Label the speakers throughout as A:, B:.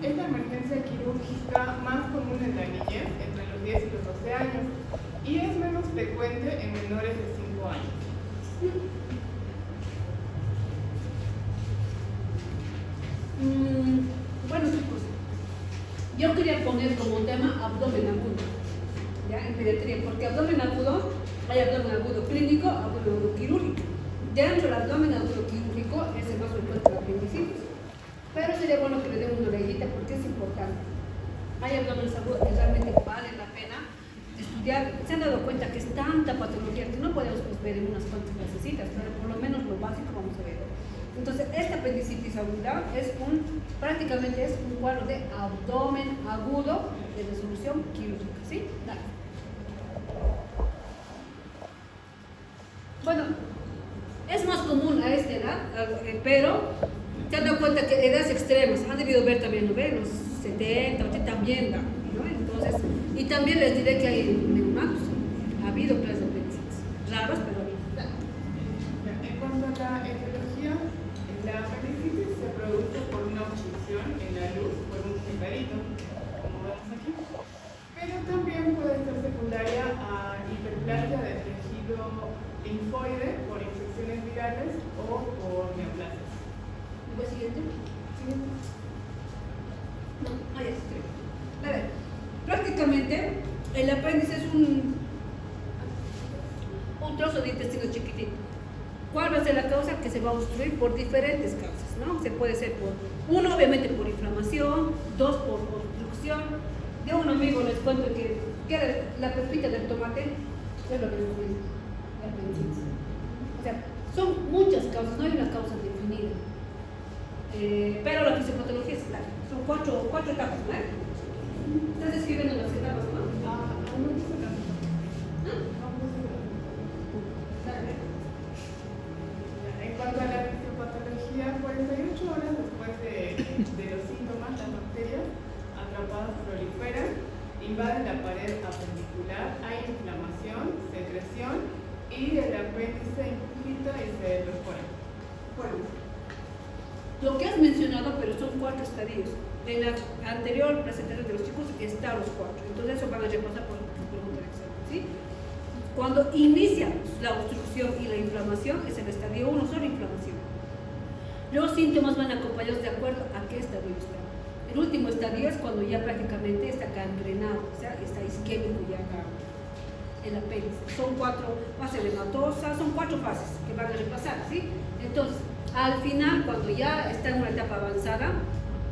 A: es la emergencia quirúrgica más común en la niñez, entre los 10 y los 12 años, y es menos frecuente en menores de 5 años.
B: Bueno, chicos, yo quería poner como tema abdomen agudo, ¿ya? En pediatría, porque abdomen agudo, hay abdomen agudo clínico, abdomen agudo quirúrgico. Dentro del abdomen agudo quirúrgico es el más frecuente de la apendicitis. Pero sería bueno que le den una orejita porque es importante. Hay abdomenes agudos que realmente vale la pena estudiar. Se han dado cuenta que es tanta patología que no podemos ver en unas cuantas clasecitas, pero por lo menos lo básico vamos a ver. Entonces, esta apendicitis aguda es prácticamente es un cuadro de abdomen agudo de resolución quirúrgica, ¿sí? Dale. Bueno, es más común a esta edad, pero se han dado cuenta que edades extremas, han debido ver también, ¿no ven? Los 70, 80 también da, ¿no? Entonces, y también les diré que hay neonatos, ha habido clases de apendicitis, raros, pero
A: En cuanto a la etiología, la apendicitis se produce por una obstrucción en la luz por un picadito, como vemos aquí, pero también puede ser secundaria a hiperplasia del tejido linfoide por infecciones virales o por neoplasias.
B: ¿el siguiente? No, ahí está. A ver, prácticamente el apéndice es un trozo de intestino chiquitito. ¿Cuál va a ser la causa? Que se va a obstruir por diferentes causas, ¿no? Se puede ser uno, obviamente por inflamación, dos, por obstrucción. De un amigo les cuento que la pepita del tomate es lo que nos dice la apendicitis. O sea, son muchas causas, no hay una causa definida. Pero la fisiopatología es clara. Son cuatro etapas, ¿no? Estás escribiendo las etapas, ¿no?
A: En cuanto a la fisiopatología, 48 horas después de los síntomas, las bacterias atrapadas proliferan, invaden la pared apendicular, hay inflamación, secreción y el apéndice infiltra y se perfora.
B: Bueno, lo que has mencionado, pero son 4 estadios. En la anterior presentación de los chicos están los 4. Entonces eso van a repasar por las preguntas de examen, ¿sí? Cuando inicia la obstrucción y la inflamación es el estadio 1, solo inflamación. Los síntomas van acompañados de acuerdo a qué estadio está. El último estadio es cuando ya prácticamente está gangrenado, o sea, está isquémico ya el apéndice. Son 4 fases hematosas, son 4 fases que van a repasar, ¿sí? Entonces, al final, cuando ya está en una etapa avanzada,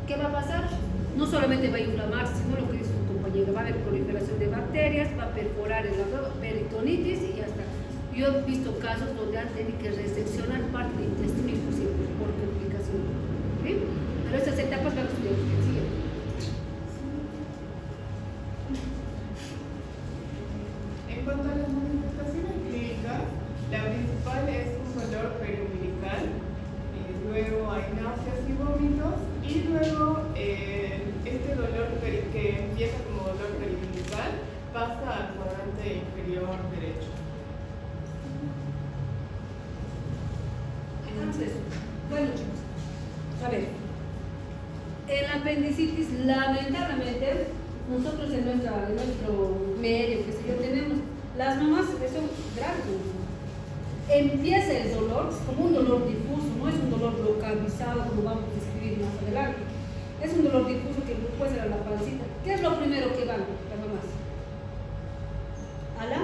B: ¿qué va a pasar? No solamente va a inflamarse, sino lo que dice su compañero, va a haber proliferación de bacterias, va a perforar el abdomen, peritonitis y ya está. Yo he visto casos donde han tenido que reseccionar parte del intestino inclusive por complicación, ¿sí? Pero esas etapas van a estudiar usted, ¿sí?
A: En cuanto a las manifestaciones clínicas, la principal es un dolor periumbilical, luego hay náuseas y vómitos, y luego este dolor que empieza como dolor periumbilical pasa al cuadrante inferior derecho.
B: Entonces, bueno chicos, a ver, en la apendicitis lamentablemente nosotros en nuestro medio, que sé yo, tenemos las mamás que son graves. Empieza el dolor como un dolor difuso, no es un dolor localizado como vamos a describir más adelante. Es un dolor difuso que puede ser a la pancita. ¿Qué es lo primero que van las mamás? A la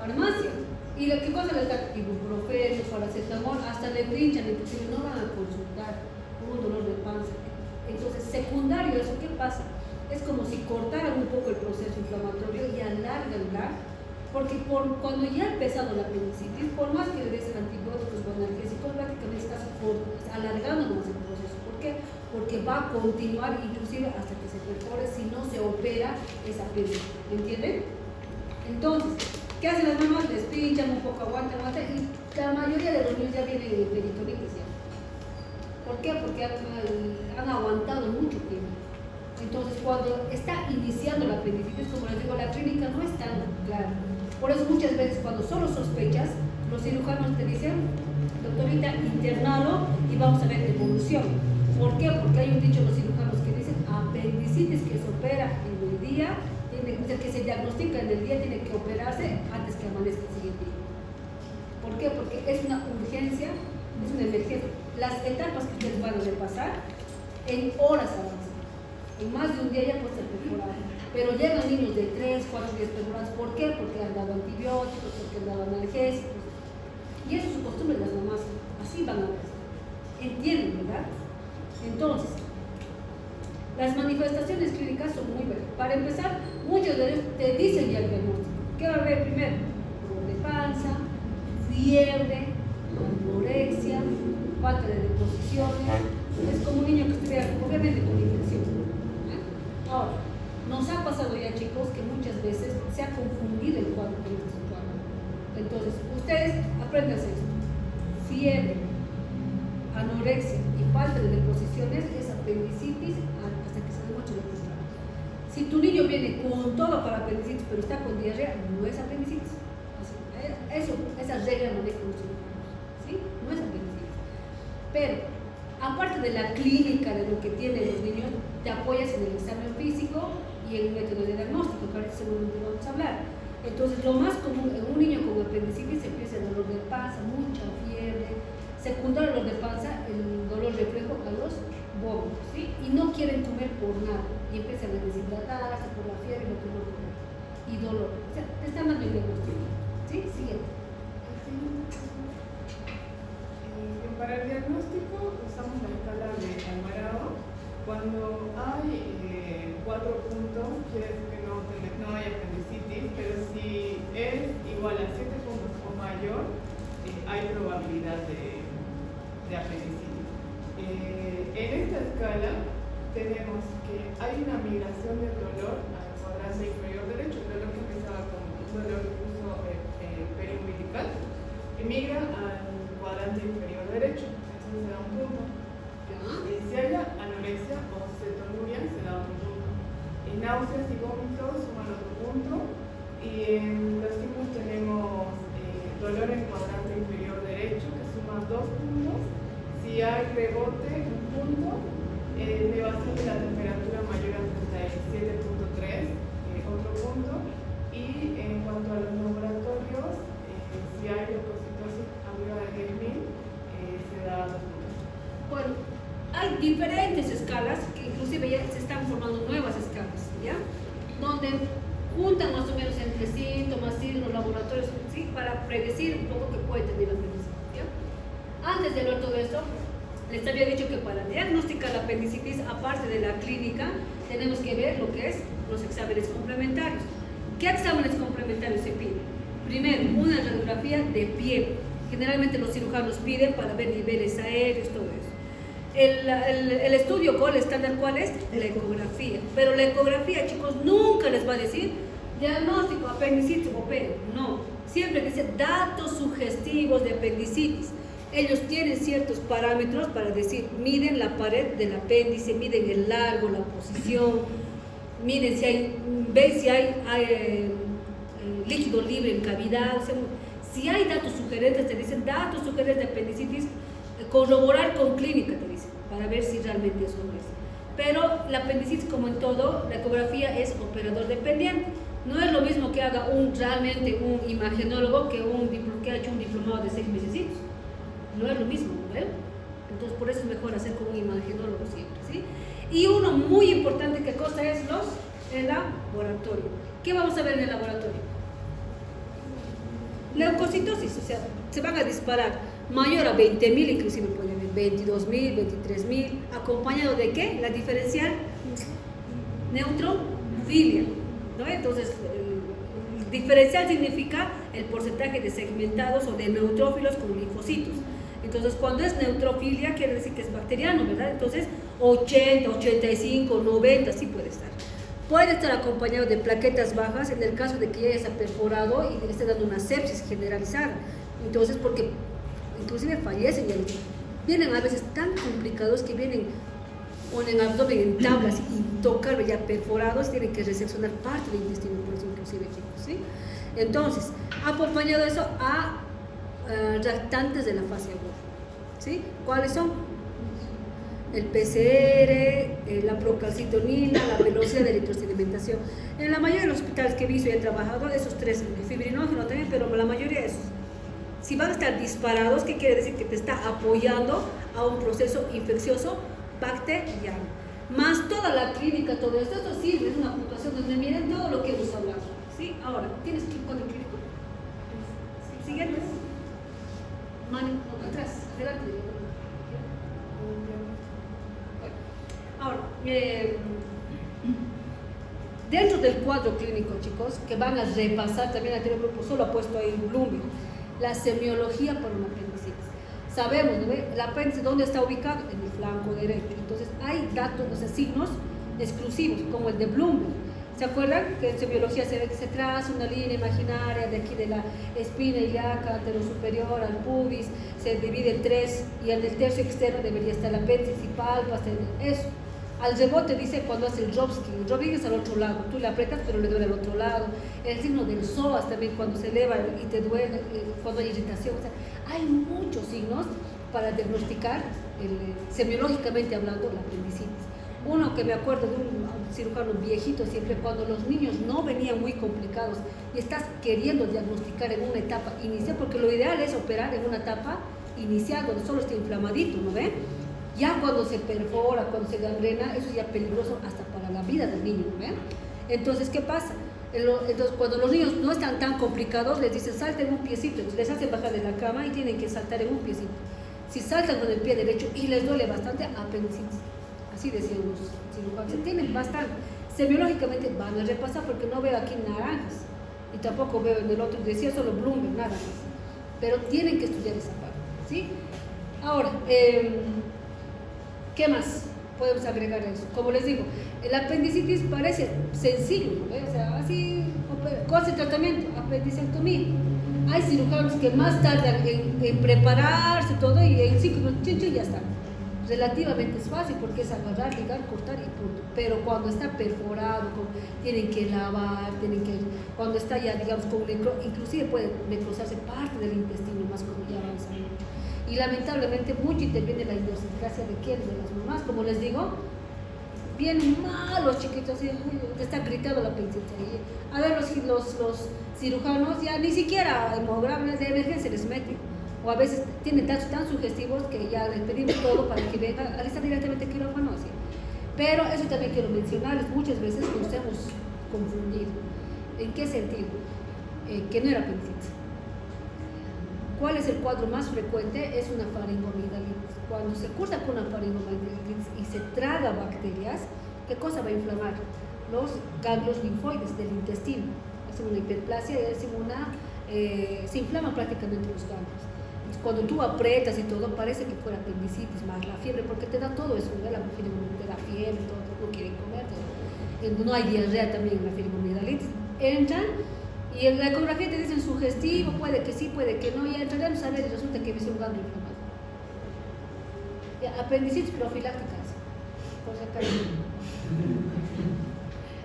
B: farmacia. ¿Y lo que cosa les da? Ibuprofeno, paracetamol, hasta le pinchan, inclusive no van a consultar con un dolor de panza. Entonces, secundario eso, ¿qué pasa? Es como si cortaran un poco el proceso inflamatorio y alargan, porque cuando ya ha empezado la apendicitis, por más que le des antibióticos o analgésicos, prácticamente estás alargando más el proceso. ¿Por qué? Porque va a continuar inclusive hasta que se perfore si no se opera esa apéndice. ¿Entienden? Entonces, ¿qué hacen las mamás? Les pinchan un poco, aguantan, y la mayoría de los niños ya vienen de peritonitis ya. ¿Por qué? Porque han aguantado mucho tiempo. Entonces, cuando está iniciando la apendicitis, como les digo, la clínica no es tan clara. Por eso muchas veces cuando solo sospechas, los cirujanos te dicen, doctorita, internalo y vamos a ver evolución. ¿Por qué? Porque hay un dicho de los cirujanos que dicen apendicitis día, o sea, que se diagnostica en el día, tiene que operarse antes que amanezca el siguiente día. ¿Por qué? Porque es una urgencia, es una emergencia. Las etapas que ustedes van a repasar, en horas avanzan. En más de un día ya puede ser perforado. Pero llegan niños de 3, 4 días perforados. ¿Por qué? Porque han dado antibióticos, porque han dado analgésicos. Y eso es su costumbre de las mamás. Así van a ver. ¿Entienden, verdad? Entonces, las manifestaciones clínicas son muy buenas. Para empezar, muchos de ellos te dicen ya el diagnóstico. ¿Qué va a haber primero? Dolor de panza, fiebre, anorexia, falta de deposiciones. Es como un niño que estuviera obviamente con infección. Ahora, nos ha pasado ya, chicos, que muchas veces se ha confundido el cuadro con este cuadro. Entonces, ustedes aprendan esto. Fiebre, anorexia y falta de deposiciones es apendicitis hasta que se demuestre lo contrario. Si tu niño viene con todo para apendicitis pero está con diarrea, no es apendicitis. Esa regla no deja los cirujanos, ¿sí? No es apendicitis. Pero, aparte de la clínica de lo que tienen los niños, te apoyas en el examen físico y en el método de diagnóstico, que ahora seguramente vamos a hablar. Entonces, lo más común en un niño con apendicitis empieza el dolor de panza, mucha fiebre, secundario dolor de panza, el dolor reflejo a los vómitos, ¿sí? Y no quieren comer por nada, y empiezan a deshidratarse por la fiebre y no quieren comer. Y dolor, o sea, te están dando el diagnóstico, ¿sí? Siguiente.
A: Para el diagnóstico usamos la escala de Alvarado. Cuando hay 4 puntos, quiere decir que no hay apendicitis, pero si es igual a 7 puntos o mayor, hay probabilidad de apendicitis. En esta escala tenemos que hay una migración del dolor al cuadrante inferior derecho, el dolor que empezaba con un dolor difuso periumbilical, y migra al cuadrante inferior derecho, entonces se da un punto. Si hay anorexia o cetonuria, se da otro punto. En náuseas y vómitos suman otro punto. Y en los signos tenemos dolor en cuadrante inferior derecho, que suma 2 puntos. Si hay rebote, un punto. Elevación de la temperatura mayor a 37.3, otro punto. Y en cuanto a los laboratorios, si hay leucocitosis arriba de 10.000, se da 2 puntos.
B: Bueno, hay diferentes escalas, que inclusive ya se están formando nuevas escalas, ¿ya? Donde juntan más o menos entre síntomas, signos, laboratorios, ¿sí? Para predecir un poco que puede tener apendicitis, ¿ya? Antes de ver todo esto, les había dicho que para diagnosticar la apendicitis, aparte de la clínica, tenemos que ver lo que es los exámenes complementarios. ¿Qué exámenes complementarios se piden? Primero, una radiografía de piel. Generalmente los cirujanos piden para ver niveles aéreos, todo eso. El estudio con el estándar, ¿cuál es? La ecografía. Pero la ecografía, chicos, nunca les va a decir diagnóstico, apendicitis o pelo. No. Siempre dice datos sugestivos de apendicitis. Ellos tienen ciertos parámetros para decir, miden la pared del apéndice, miden el largo, la posición, miden si hay, ven si hay líquido libre en cavidad. O sea, si hay datos sugerentes, te dicen datos sugerentes de apendicitis, corroborar con clínica, te dicen, para ver si realmente eso no es. Pero la apendicitis, como en todo, la ecografía es operador dependiente. No es lo mismo que haga realmente un imagenólogo que ha hecho un diplomado de 6 meses. No es lo mismo, ¿ven? Entonces, por eso es mejor hacer con un imagenólogo siempre, ¿sí? Y uno muy importante, ¿qué cosa es? El laboratorio. ¿Qué vamos a ver en el laboratorio? Leucocitosis, o sea, se van a disparar mayor a 20.000, inclusive puede haber 22.000, 23.000, acompañado de ¿qué? La diferencial neutrofilia, ¿no? Entonces, el diferencial significa el porcentaje de segmentados o de neutrófilos con linfocitos. Entonces, cuando es neutrofilia, quiere decir que es bacteriano, ¿verdad? Entonces, 80, 85, 90, sí puede estar. Puede estar acompañado de plaquetas bajas en el caso de que ya esté perforado y esté dando una sepsis generalizada. Entonces, porque inclusive fallecen, vienen a veces tan complicados que vienen con el abdomen en tablas y tocar ya perforados, tienen que reseccionar parte del intestino, por eso inclusive, chicos, ¿sí? Entonces, acompañado de eso a reactantes de la fase aguda, ¿sí? ¿Cuáles son? el PCR, la procalcitonina, la velocidad de electrosedimentación. En la mayoría de los hospitales que he visto y he trabajado, esos tres, el fibrinógeno también, pero la mayoría de esos. Si van a estar disparados, ¿qué quiere decir? Que te está apoyando a un proceso infeccioso bacteriano. Más toda la clínica, todo esto sirve, es una puntuación donde miren todo lo que hemos hablado. ¿Sí? Ahora, ¿tienes clic con el clínico? Siguiente. Mano atrás, adelante. Ahora, dentro del cuadro clínico, chicos, que van a repasar también aquí el grupo, solo ha puesto ahí Bloomberg, la semiología para una apendicitis. Sabemos, ¿no? El apéndice, ¿dónde está ubicado? En el flanco derecho. Entonces, hay datos, o sea, signos exclusivos, como el de Bloomberg. ¿Se acuerdan? Que en semiología se ve que se traza una línea imaginaria de aquí de la espina ilíaca anterosuperior al pubis, se divide en tres, y en el tercio externo debería estar el apéndice y palpas, eso. Al rebote dice cuando hace el Jobski es al otro lado, tú le aprietas pero le duele al otro lado. El signo del psoas también, cuando se eleva y te duele, cuando hay irritación. O sea, hay muchos signos para diagnosticar, semiológicamente hablando, la apendicitis. Uno que me acuerdo de un cirujano viejito siempre, cuando los niños no venían muy complicados y estás queriendo diagnosticar en una etapa inicial, porque lo ideal es operar en una etapa inicial donde solo está inflamadito, ¿no ven? Ya cuando se perfora, cuando se gangrena, eso es ya peligroso hasta para la vida del niño, ¿ven? Entonces, ¿qué pasa? Entonces, cuando los niños no están tan complicados, les dicen salten un piecito, entonces les hacen bajar de la cama y tienen que saltar en un piecito. Si saltan con el pie derecho y les duele bastante, apendicitis. Así decían los cirujanos. Se tienen bastante. Semiológicamente van a repasar porque no veo aquí naranjas y tampoco veo en el otro, decía solo Bloomberg, nada más. Pero tienen que estudiar esa parte, ¿sí? Ahora, ¿qué más podemos agregar a eso? Como les digo, el apendicitis parece sencillo, ¿no? O sea, así, con ese tratamiento, apendicectomía. Hay cirujanos que más tardan en prepararse todo y en 5 minutos ya está. Relativamente es fácil porque es agarrar, ligar, cortar y punto. Pero cuando está perforado, tienen que lavar, cuando está ya, digamos, con inclusive puede necrosarse parte del intestino más cuando ya avanza mucho. Y lamentablemente mucho interviene la idiosincrasia de quién, de las mamás, como les digo, vienen mal los chiquitos y está gritando la apendicitis. A ver, los cirujanos ya ni siquiera hemogramos de emergencia les meten. O a veces tienen datos tan sugestivos que ya les pedimos todo para que venga a estar directamente quirófano, así. Pero eso también quiero mencionarles, muchas veces nos hemos confundido. ¿En qué sentido? Que no era apendicitis. ¿Cuál es el cuadro más frecuente? Es una faringomigdalitis. Cuando se cursa con una faringomigdalitis y se traga bacterias, ¿qué cosa va a inflamar? Los ganglios linfoides del intestino. Hacen una hiperplasia y se inflaman prácticamente los ganglios. Cuando tú aprietas y todo, parece que fuera apendicitis más la fiebre, porque te da todo eso, ¿no? La fiebre, todo, no quieren comer, todo. No hay diarrea también en la faringomigdalitis. Entran y en la ecografía te dicen sugestivo, puede que sí, puede que no, y entraremos a ver y resulta que es un ganglio inflamado. Apendicitis profiláctica, por si acaso.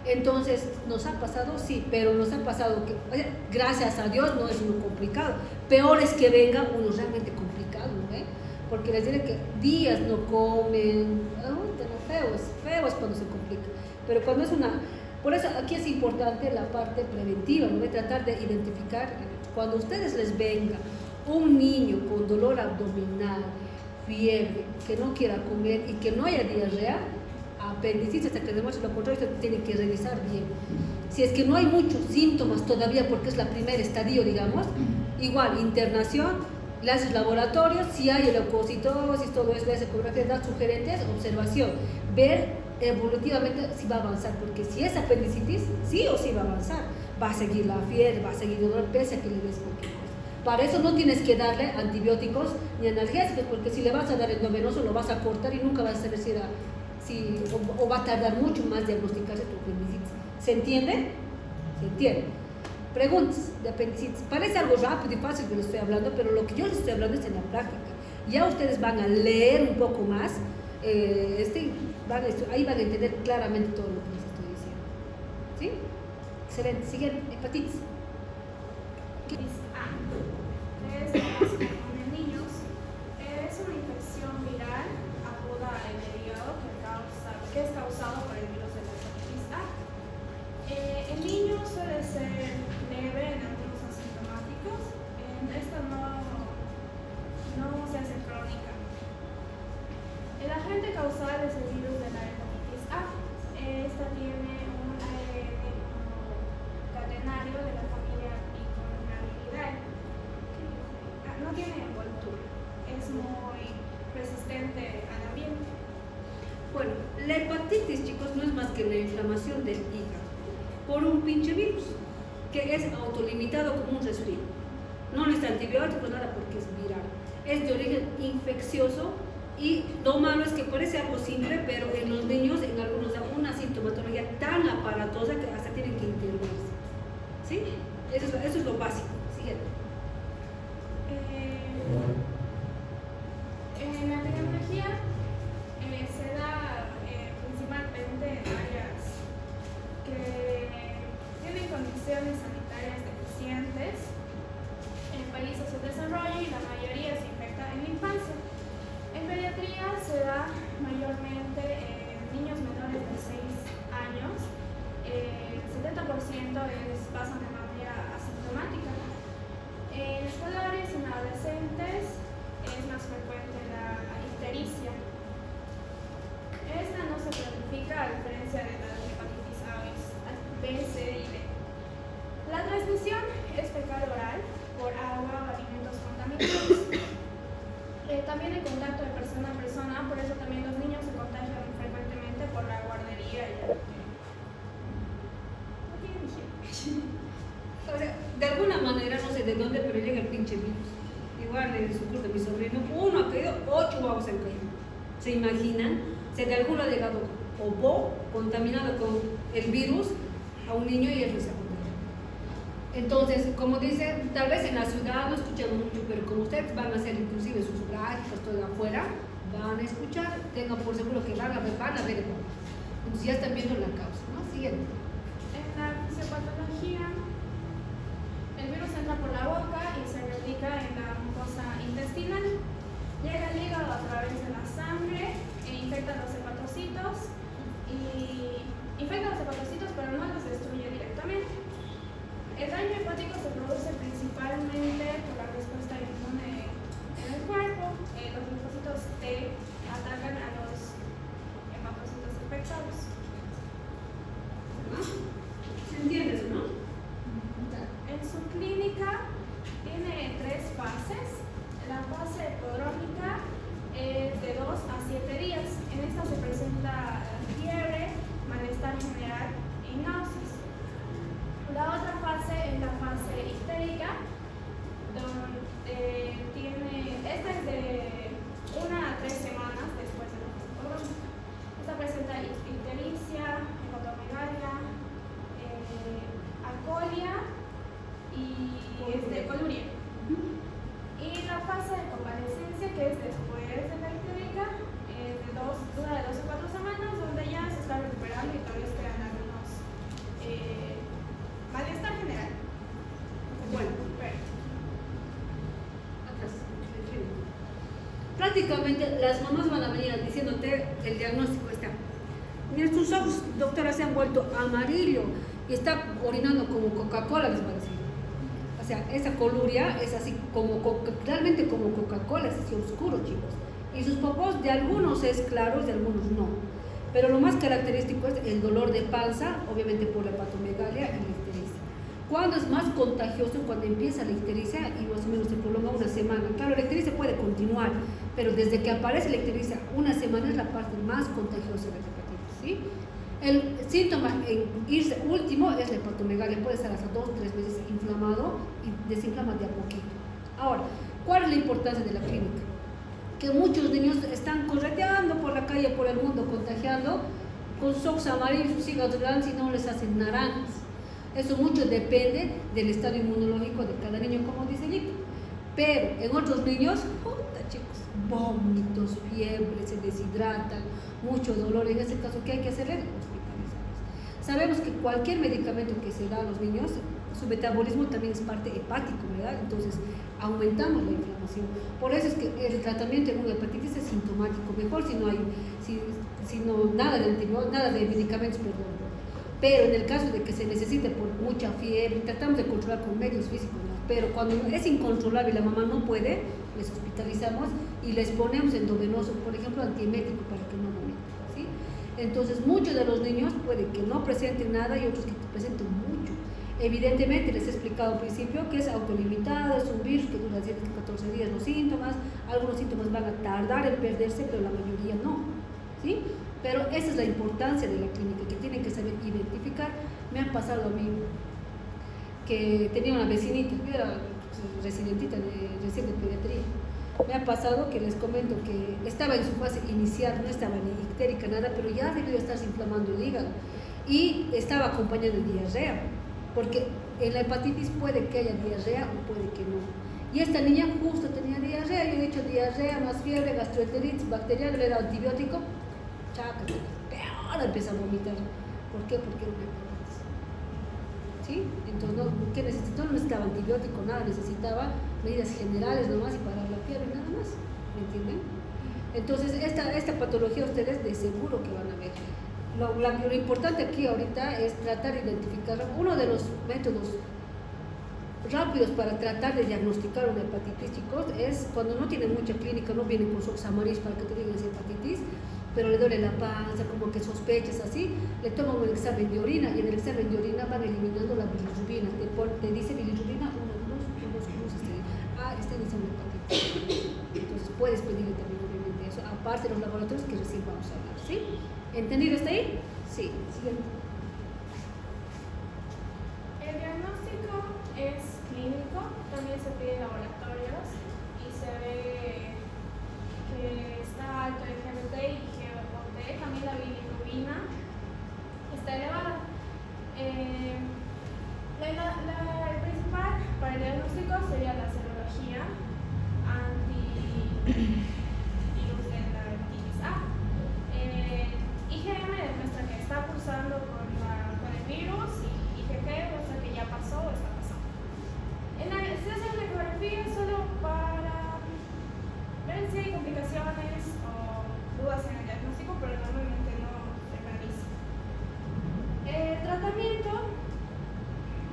B: Entonces, ¿nos ha pasado? Sí, pero nos ha pasado que, gracias a Dios, no es uno complicado. Peor es que venga uno realmente complicado, ¿no? Porque les diré que días no comen, feo es cuando se complica. Pero cuando es por eso aquí es importante la parte preventiva, ¿no? Tratar de identificar, cuando ustedes les venga un niño con dolor abdominal, fiebre, que no quiera comer y que no haya diarrea, apendicitis, hasta que demuestre lo contrario, usted tiene que revisar bien. Si es que no hay muchos síntomas todavía, porque es la primer estadio, digamos, igual, internación, le haces laboratorio, si hay leucocitosis, todo eso, le haces ecografía, da sugerentes, observación, ver evolutivamente si va a avanzar, porque si es apendicitis, sí o sí va a avanzar, va a seguir la fiebre, va a seguir dolor, pese a que le des cualquier cosa. Para eso no tienes que darle antibióticos ni analgésicos, porque si le vas a dar endovenoso, lo vas a cortar y nunca vas a saber o va a tardar mucho más diagnosticarse tu apendicitis. ¿Se entiende? Se entiende. Preguntas de apendicitis. Parece algo rápido y fácil que les estoy hablando, pero lo que yo les estoy hablando es en la práctica. Ya ustedes van a leer un poco más, ahí van a entender claramente todo lo que les estoy diciendo. ¿Sí? Excelente. Siguiente, hepatitis.
C: Es más común en niños. Es una infección viral apodada
B: inflamación del hígado por un pinche virus que es autolimitado como un resfriado. No necesita antibióticos, nada, porque es viral. Es de origen infeccioso y lo malo es que parece algo simple, pero en los niños, en algunos, da una sintomatología tan aparatosa que hasta tienen que internarse. ¿Sí? Eso es lo básico. Siguiente.
C: En la epidemiología se da principalmente en áreas que tienen condiciones sanitarias deficientes en países en desarrollo y la mayoría se infecta en la infancia. En pediatría se da mayormente en niños menores de 6 años. El 70% pasan de manera asintomática. En escolares, en adolescentes, es más frecuente la ictericia. Esta no se planifica a diferencia de la hepatitis A, B, C y D. La transmisión es fecal oral por agua o alimentos contaminados. También el contacto de persona a persona, por eso también los niños se contagian frecuentemente por la guardería y la no tienen higiene.
B: O sea, de alguna manera, no sé de dónde, pero llega el pinche virus. Igual en su curso de mi sobrino, uno ha caído, 8 guavos han caído. ¿Se imaginan? O sea, de alguno ha llegado contaminado con el virus a un niño y él se ha contagiado. Entonces, como dice, tal vez en la ciudad no escuchamos mucho, pero como ustedes van a hacer inclusive sus prácticas todo afuera, van a escuchar, tengan por seguro que van a ver el virus. Entonces ya están viendo la causa, ¿no? Siguiente.
C: En la fisiopatología, el virus entra por la boca y se replica en la mucosa intestinal. Llega al hígado a través de la sangre e infecta los hepatocitos, pero no los destruye directamente. El daño hepático se produce principalmente por la respuesta inmune en el cuerpo. Los linfocitos T atacan a los hepatocitos infectados.
B: ¿Se entiende eso, no?
C: En su clínica tiene 3 fases. La fase prodrómica es de 2 a 7 días. En esta se presenta fiebre, malestar general y náuseas. La otra fase es la fase histérica, donde esta es de 1 a 3 semanas después de la fase prodrómica. Esta presenta ictericia, hepatomegalia, alcoholia y coluria. Y la fase de convalescencia, que es después de la ictericia, dura de 2 a 4 semanas, donde ya se está recuperando y todavía quedan algunos malestar general.
B: Bueno, prácticamente las mamás van a venir diciéndote el diagnóstico está. Mira, tus ojos, doctora, se han vuelto amarillo y está orinando como Coca-Cola, les va a decir. O sea, esa coluria es así realmente como Coca-Cola, es así oscuro, chicos. Y sus popós de algunos es claro y de algunos no. Pero lo más característico es el dolor de panza, obviamente por la hepatomegalia y la ictericia. ¿Cuándo es más contagioso? Cuando empieza la ictericia y más o menos se prolonga una semana. Claro, la ictericia puede continuar, pero desde que aparece la ictericia, una semana es la parte más contagiosa de la hepatitis, ¿sí? El síntoma en irse último es la hepatomegalia, puede estar hasta 2 o 3 veces inflamado y desinflama de a poquito. Ahora, ¿cuál es la importancia de la clínica? Que muchos niños están correteando por la calle, por el mundo, contagiando con sus ojos amarillos, sus hígados grandes y no les hacen naranjas. Eso mucho depende del estado inmunológico de cada niño, como dice Lito. Pero en otros niños, chicos, vómitos, fiebre, se deshidratan, mucho dolor. En ese caso, ¿qué hay que hacerles? Hospitalizarlos. Sabemos que cualquier medicamento que se da a los niños, su metabolismo también es parte hepático, ¿verdad? Entonces, aumentamos la inflamación. Por eso es que el tratamiento en una hepatitis es sintomático. Mejor si no hay, nada de antibióticos, nada de medicamentos, perdón. Pero en el caso de que se necesite por mucha fiebre, tratamos de controlar con medios físicos, ¿no? Pero cuando es incontrolable y la mamá no puede, les hospitalizamos y les ponemos endovenoso, por ejemplo, antiemético para que no vomiten, ¿sí? Entonces, muchos de los niños puede que no presenten nada y otros que presenten mucho. Evidentemente, les he explicado al principio que es autolimitado, es un virus que dura 10 a 14 días los síntomas, algunos síntomas van a tardar en perderse, pero la mayoría no, ¿sí? Pero esa es la importancia de la clínica, que tienen que saber identificar. Me ha pasado a mí que tenía una vecinita, yo era residentita recién de pediatría. Me ha pasado que les comento que estaba en su fase inicial, no estaba ni ictérica, nada, pero ya debió estarse inflamando el hígado y estaba acompañada de diarrea, porque en la hepatitis puede que haya diarrea o puede que no. Y esta niña justo tenía diarrea, yo he dicho diarrea más fiebre, gastroenteritis bacteriana, le he dado antibiótico, chaca, peor, empieza a vomitar. ¿Por qué? Porque era una hepatitis. ¿Sí? Entonces, ¿qué necesitó? No necesitaba antibiótico, nada, necesitaba medidas generales nomás y parar la fiebre, nada más. ¿Me entienden? Entonces, esta patología ustedes de seguro que van a ver. Lo importante aquí ahorita es tratar de identificar. Uno de los métodos rápidos para tratar de diagnosticar una hepatitis, chicos, es cuando no tiene mucha clínica, no vienen con su amarillos para que te digan si es hepatitis, pero le duele la panza, como que sospechas así, le toman un examen de orina y en el examen de orina van eliminando la bilirrubina. Te dice bilirrubina, unos cruces, este dice una hepatitis. Entonces puedes pedirle también obviamente eso, aparte de los laboratorios que recién vamos a hablar, ¿sí? ¿Entendido hasta ahí? Sí, siguiente.
C: El diagnóstico es clínico, también se pide laboratorios y se ve que está alto en GBT y GOT, también la bilirrubina está elevada. El principal para el diagnóstico sería la serología antivirus de la hepatitis A. IgM demuestra que está cursando con el virus y IgG demuestra que ya pasó o está pasando. Se hace una ecografía solo para ver si hay complicaciones o dudas en el diagnóstico, pero normalmente no se realiza. El tratamiento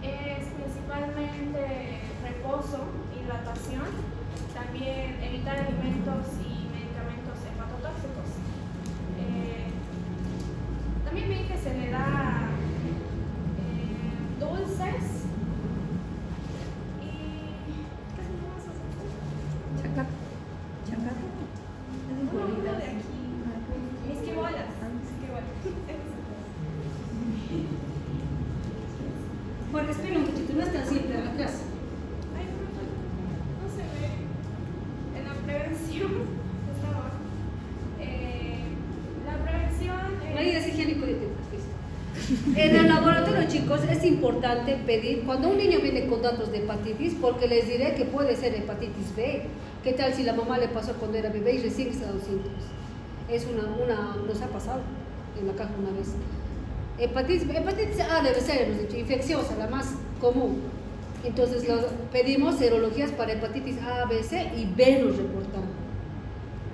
C: es principalmente reposo, hidratación, también evitar alimentos y medicamentos hepatotóxicos. También vi que se le da dulces y ¿qué son más?
D: Chacato.
C: Uno de aquí. Misquibolas.
B: Bueno, espera un poquito, no está siempre atrás.
C: Ay, no se ve. En la prevención está abajo. La prevención
B: Medidas higiénico-dietéticas. En el laboratorio, chicos, es importante pedir, cuando un niño viene con datos de hepatitis, porque les diré que puede ser hepatitis B. ¿Qué tal si la mamá le pasó cuando era bebé y recién está dando síntomas? Es nos ha pasado en la caja una vez. Hepatitis A debe ser, hemos dicho, infecciosa, la más común. Entonces pedimos serologías para hepatitis A, B, C y B nos reportamos.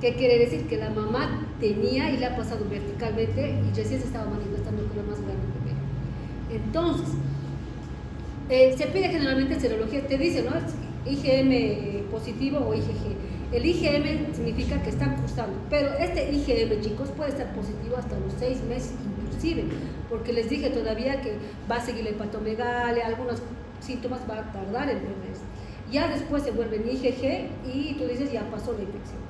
B: ¿Qué quiere decir? Que la mamá tenía y le ha pasado verticalmente y recién se estaba manifestando con la más grande bebé. Entonces, se pide generalmente serología, te dice, ¿no? IgM positivo o IgG. El IgM significa que están cursando, pero este IgM, chicos, puede estar positivo hasta los 6 meses inclusive, porque les dije todavía que va a seguir la hepatomegalia, algunos síntomas va a tardar en verles. Ya después se vuelven IgG y tú dices, ya pasó la infección.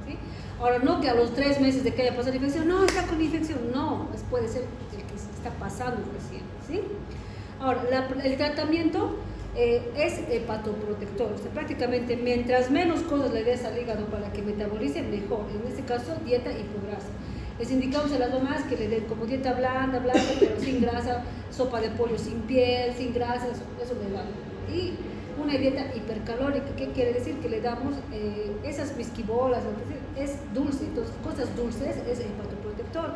B: ¿Sí? Ahora, no que a los 3 meses de que haya pasado la infección, no, está con infección, no, puede ser el que se está pasando recién, ¿sí? Ahora, el tratamiento es hepatoprotector, o sea, prácticamente mientras menos cosas le des al hígado para que metabolice, mejor. En este caso, dieta hipograsa. Les indicamos a las mamás que le den como dieta blanda, pero sin grasa, sopa de pollo sin piel, sin grasa, eso le damos. Y una dieta hipercalórica, ¿qué quiere decir? Que le damos esas misquibolas, es dulce, entonces cosas dulces es hepatoprotector.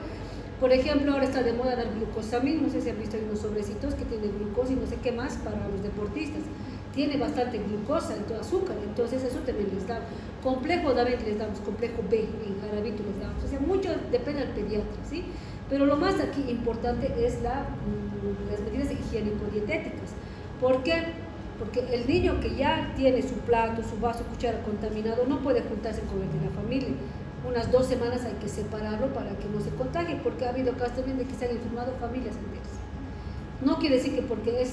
B: Por ejemplo, ahora está de moda dar glucosamina, no sé si han visto unos sobrecitos que tienen glucosa y no sé qué más para los deportistas. Tiene bastante glucosa, entonces azúcar, entonces eso también les damos. Complejo también les damos, complejo B, en jarabito les damos. O sea, mucho depende del pediatra, ¿sí? Pero lo más aquí importante es las medidas higiénico-dietéticas. ¿Por qué? Porque el niño que ya tiene su plato, su vaso, cuchara contaminado, no puede juntarse con el de la familia. Unas 2 semanas hay que separarlo para que no se contagie, porque ha habido casos también de que se han enfermado familias enteras. No quiere decir que porque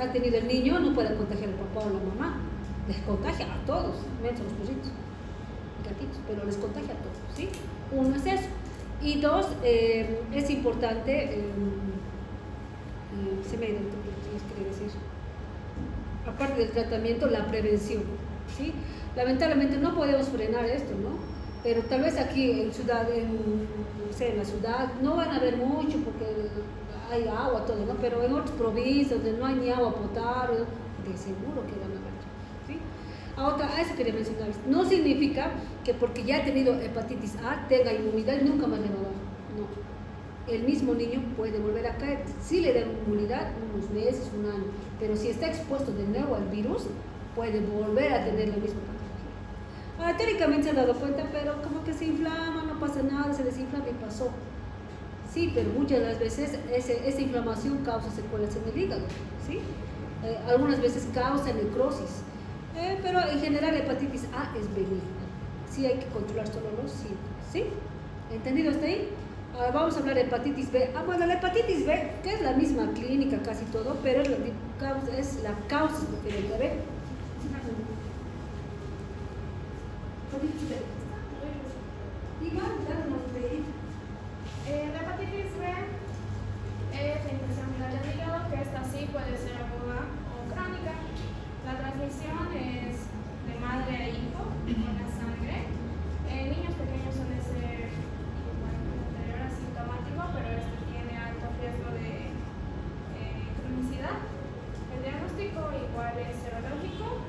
B: ha tenido el niño no pueda contagiar al papá o la mamá. Les contagia a todos, menos a los perritos, gatitos, pero les contagia a todos, ¿sí? Uno es eso. Y dos, es importante, se me ha ido lo que quería decir, aparte del tratamiento, la prevención, ¿sí? Lamentablemente no podemos frenar esto, ¿no? Pero tal vez aquí en la ciudad no van a ver mucho porque hay agua, todo, ¿no? Pero en otras provincias donde no hay ni agua potable, de seguro que van a ver, ¿sí? A eso quería mencionar. No significa que porque ya ha tenido hepatitis A tenga inmunidad y nunca más le va a dar. No. El mismo niño puede volver a caer. Sí le da inmunidad unos meses, un año, pero si está expuesto de nuevo al virus, puede volver a tener la misma patología. Ahora, teóricamente se han dado cuenta, pero como que se inflama, no pasa nada, se desinflama y pasó. Sí, pero muchas de las veces esa inflamación causa secuelas en el hígado, ¿sí? Algunas veces causa necrosis, pero en general la hepatitis A es benigna. Sí hay que controlar solo los síntomas, ¿sí? ¿Entendido hasta ahí? Ahora vamos a hablar de hepatitis B. Bueno, la hepatitis B, que es la misma clínica casi todo, pero es la causa diferente. A ver. Hepatitis B. Igual, dándonos de
C: La hepatitis B es la infección viral del hígado, que esta sí puede ser aguda o crónica. La transmisión es de madre a hijo con la sangre. Niños pequeños suele ser anterior asintomático, pero este tiene alto riesgo de cronicidad. El diagnóstico igual es serológico,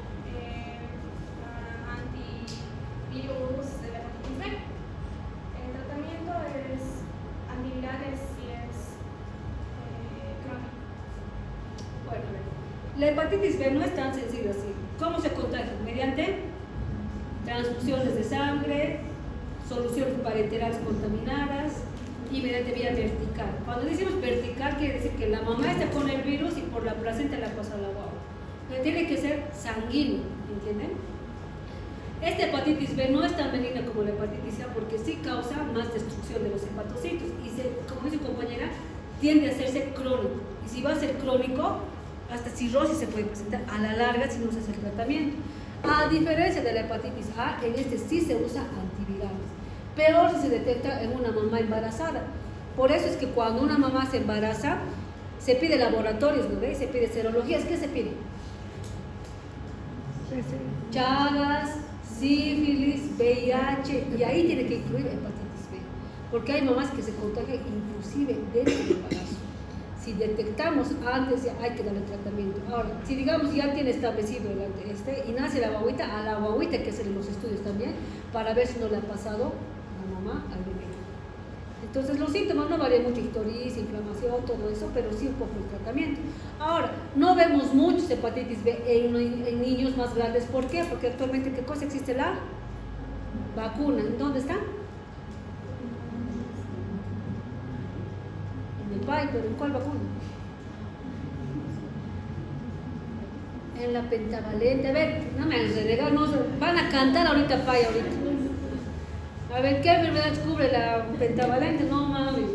C: antivirus de la hepatitis B. El tratamiento es antivirales si es crónico.
B: Bueno, la hepatitis B no es tan sencillo así. ¿Cómo se contagia? Mediante transfusiones de sangre, soluciones parenterales contaminadas y mediante vía vertical. Cuando decimos vertical quiere decir que la mamá está con el virus y por la placenta la pasa a la guagua. Pero tiene que ser sanguíneo, ¿entienden? Esta hepatitis B no es tan benigna como la hepatitis A porque sí causa más destrucción de los hepatocitos y como dice su compañera, tiende a hacerse crónico. Y si va a ser crónico, hasta cirrosis se puede presentar a la larga si no se hace el tratamiento. A diferencia de la hepatitis A, en este sí se usa antivirales. Peor si se detecta en una mamá embarazada. Por eso es que cuando una mamá se embaraza, se pide laboratorios, ¿no veis? Se pide serologías. ¿Qué se pide? Chagas, sífilis, VIH, y ahí tiene que incluir hepatitis B. Porque hay mamás que se contagian inclusive desde el embarazo. Si detectamos antes, ya hay que darle tratamiento. Ahora, si digamos ya tiene establecido y nace la guaguita, a la guaguita hay que hacer los estudios también para ver si no le ha pasado a la mamá al bebé. Entonces los síntomas no varían mucho, ictericia, inflamación, todo eso, pero sí un poco el tratamiento. Ahora, no vemos muchos hepatitis B en niños más grandes. ¿Por qué? Porque actualmente, ¿qué cosa existe? La vacuna. ¿Dónde está? En el PAI, pero ¿en cuál vacuna? En la pentavalente. A ver, no me han renegado, no, van a cantar ahorita PAI ahorita. A ver, ¿qué enfermedad cubre la pentavalente? No mames.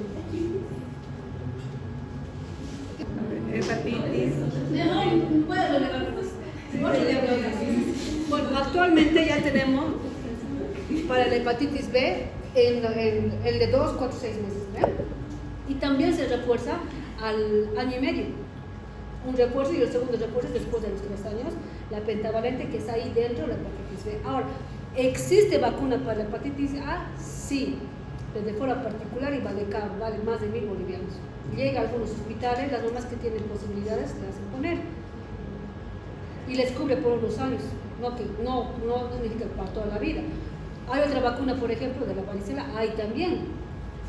A: Hepatitis.
B: No, puedo relevar más. Bueno, actualmente ya tenemos para la hepatitis B el de 2, 4, 6 meses, ¿verdad? Y también se refuerza al año y medio. Un refuerzo y el segundo refuerzo es después de los 3 años, la pentavalente que está ahí dentro de la hepatitis B. Ahora, ¿existe vacuna para la hepatitis A? Sí, pero de forma particular y vale más de 1.000 bolivianos. Llega a algunos hospitales, las mamás que tienen posibilidades le hacen poner. Y les cubre por unos años, no significa para toda la vida. Hay otra vacuna, por ejemplo, de la varicela, hay también,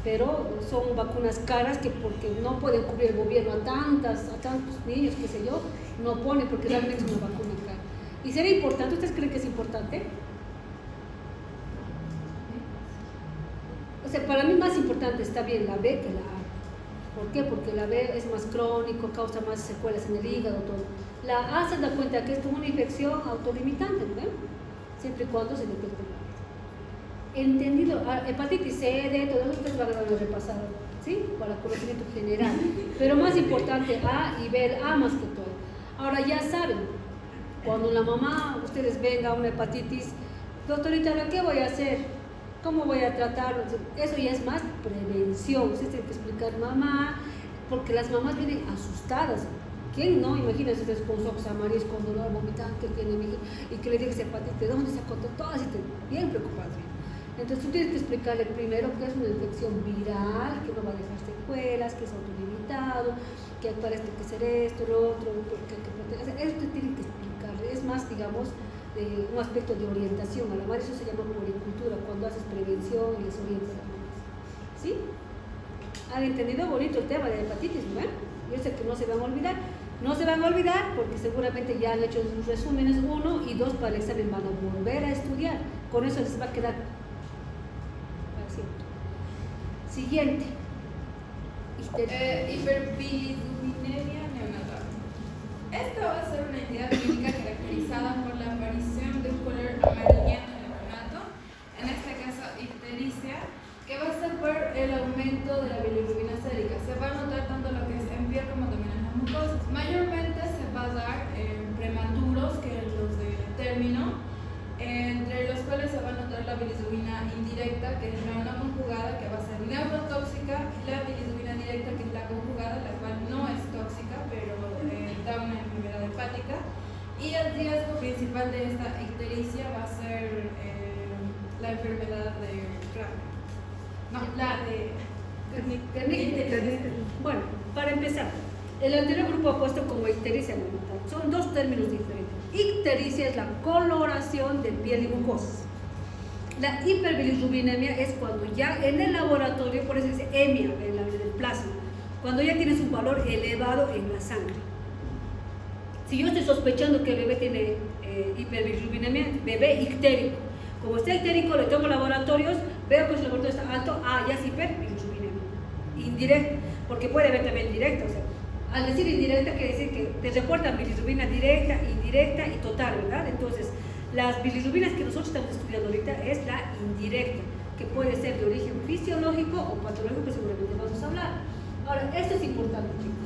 B: pero son vacunas caras que porque no pueden cubrir el gobierno a tantos niños, qué sé yo, no ponen porque realmente es una vacuna cara. ¿Y sería importante? ¿Ustedes creen que es importante? O sea, para mí más importante está bien la B que la A. ¿Por qué? Porque la B es más crónico, causa más secuelas en el hígado, todo. La A se da cuenta que es como una infección autolimitante, ¿no? Siempre y cuando se detecte la B. ¿Entendido? Hepatitis C, D, todo eso ustedes van a repasar, ¿sí? Para conocimiento general. Pero más importante A y B, el A más que todo. Ahora ya saben, cuando la mamá, ustedes venga una hepatitis, doctorita, ¿qué voy a hacer? ¿Cómo voy a tratarlo? Eso ya es más prevención. Usted tiene que explicar, mamá, porque las mamás vienen asustadas. ¿Quién no? Imagínense ustedes con sus ojos amarillos, con dolor, vomitando, que tiene mi hija, y que le diga hepatitis, ¿de dónde sacó todo? Todas estén bien preocupadas. Entonces tú tienes que explicarle primero que es una infección viral, que no va a dejar secuelas, que es autolimitado, que para esto hay que hacer esto, lo otro, que hay que proteger. Esto tiene que explicarle. Es más, digamos, un aspecto de orientación a la madre. Eso se llama puericultura, cuando haces prevención y les orientas a las mamás. ¿Sí? ¿Han entendido bonito el tema de la hepatitis? ¿No? Yo sé que no se van a olvidar. No se van a olvidar porque seguramente ya han hecho sus resúmenes 1 y 2 para el examen, van a volver a estudiar. Con eso les va a quedar para siempre. Siguiente.
C: Hiperbilirubinemia neonatal. Esta va a ser una entidad clínica caracterizada por la aparición de un color amarillento en el neonato, en este caso ictericia, que va a ser por el aumento de la bilirrubina sérica. Se va a notar tanto lo que es en piel como también en las mucosas. Mayormente se va a dar en prematuros, que los de término, entre los cuales se va a notar la bilirrubina indirecta, que es la no conjugada, que va a ser neurotóxica, y la bilirrubina directa, que es la conjugada, la cual no es tóxica, pero da una enfermedad hepática. Y el riesgo principal de esta ictericia va a ser la enfermedad de Crane. No, la de
B: Bueno, para empezar, el anterior grupo ha puesto como ictericia neonatal. Son dos términos diferentes. Ictericia es la coloración de piel y mucosas. La hiperbilirrubinemia es cuando ya en el laboratorio, por eso dice EMIA en el plasma, cuando ya tienes un valor elevado en la sangre. Si yo estoy sospechando que el bebé tiene hiperbilirrubinemia, bebé ictérico. Como está ictérico, le tomo laboratorios, veo que su laboratorio está alto, ya es hiperbilirrubinemia. Indirecta, porque puede haber también directa. O sea, al decir indirecta quiere decir que te reportan bilirrubina directa, indirecta y total, ¿verdad? Entonces, las bilirrubinas que nosotros estamos estudiando ahorita es la indirecta, que puede ser de origen fisiológico o patológico, que seguramente vamos a hablar. Ahora, esto es importante, chicos.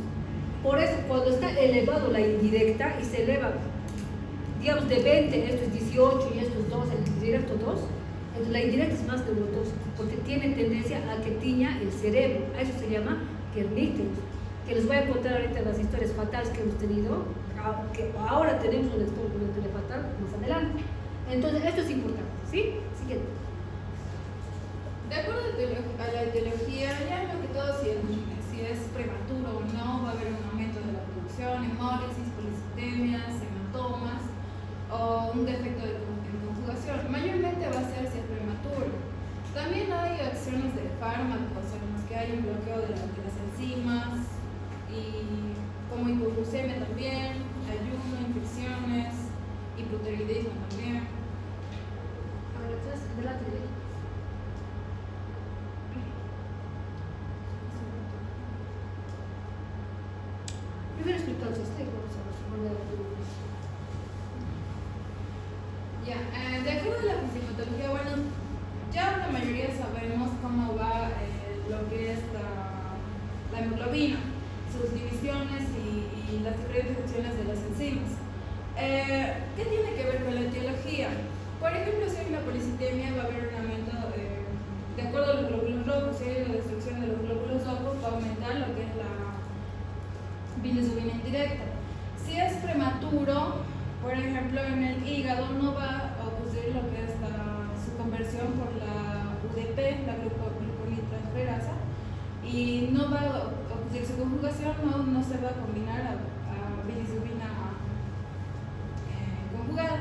B: Por eso, cuando está elevado la indirecta y se eleva, digamos, de 20, esto es 18 y esto es 2, el directo 2, entonces la indirecta es más neurotóxica, porque tiene tendencia a que tiña el cerebro. A eso se llama kerníteos. Que les voy a contar ahorita las historias fatales que hemos tenido, que ahora tenemos una historia fatal más adelante. Entonces, esto es importante, ¿sí? Siguiente.
C: De acuerdo a la etiología, ya lo que todos si es prematuro o no, va a haber un aumento de la producción, hemólisis, polisitemias, hematomas o un defecto en conjugación. Mayormente va a ser si es prematuro. También hay acciones de fármacos en los que hay un bloqueo de las enzimas, y como hipoglucemia también, ayuno, infecciones, hipotiroidismo también.
B: A ver, atrás, adelante. Primero explicamos esto y vamos a responder a la
C: Ya, de acuerdo a la fisiopatología, bueno, ya la mayoría sabemos cómo va lo que es la hemoglobina, sus divisiones y las diferentes acciones de las enzimas. ¿Qué tiene que ver con la etiología? Por ejemplo, si hay una policitemia, va a haber un aumento, de acuerdo a los glóbulos rojos, si hay una destrucción de los glóbulos rojos, va a aumentar lo que es la bilirrubina indirecta. Si es prematuro, por ejemplo, en el hígado no va a ocurrir lo que es su conversión por la UDP, la glucosiltransferasa, y no va a ocurrir su conjugación, no se va a combinar a bilirrubina conjugada.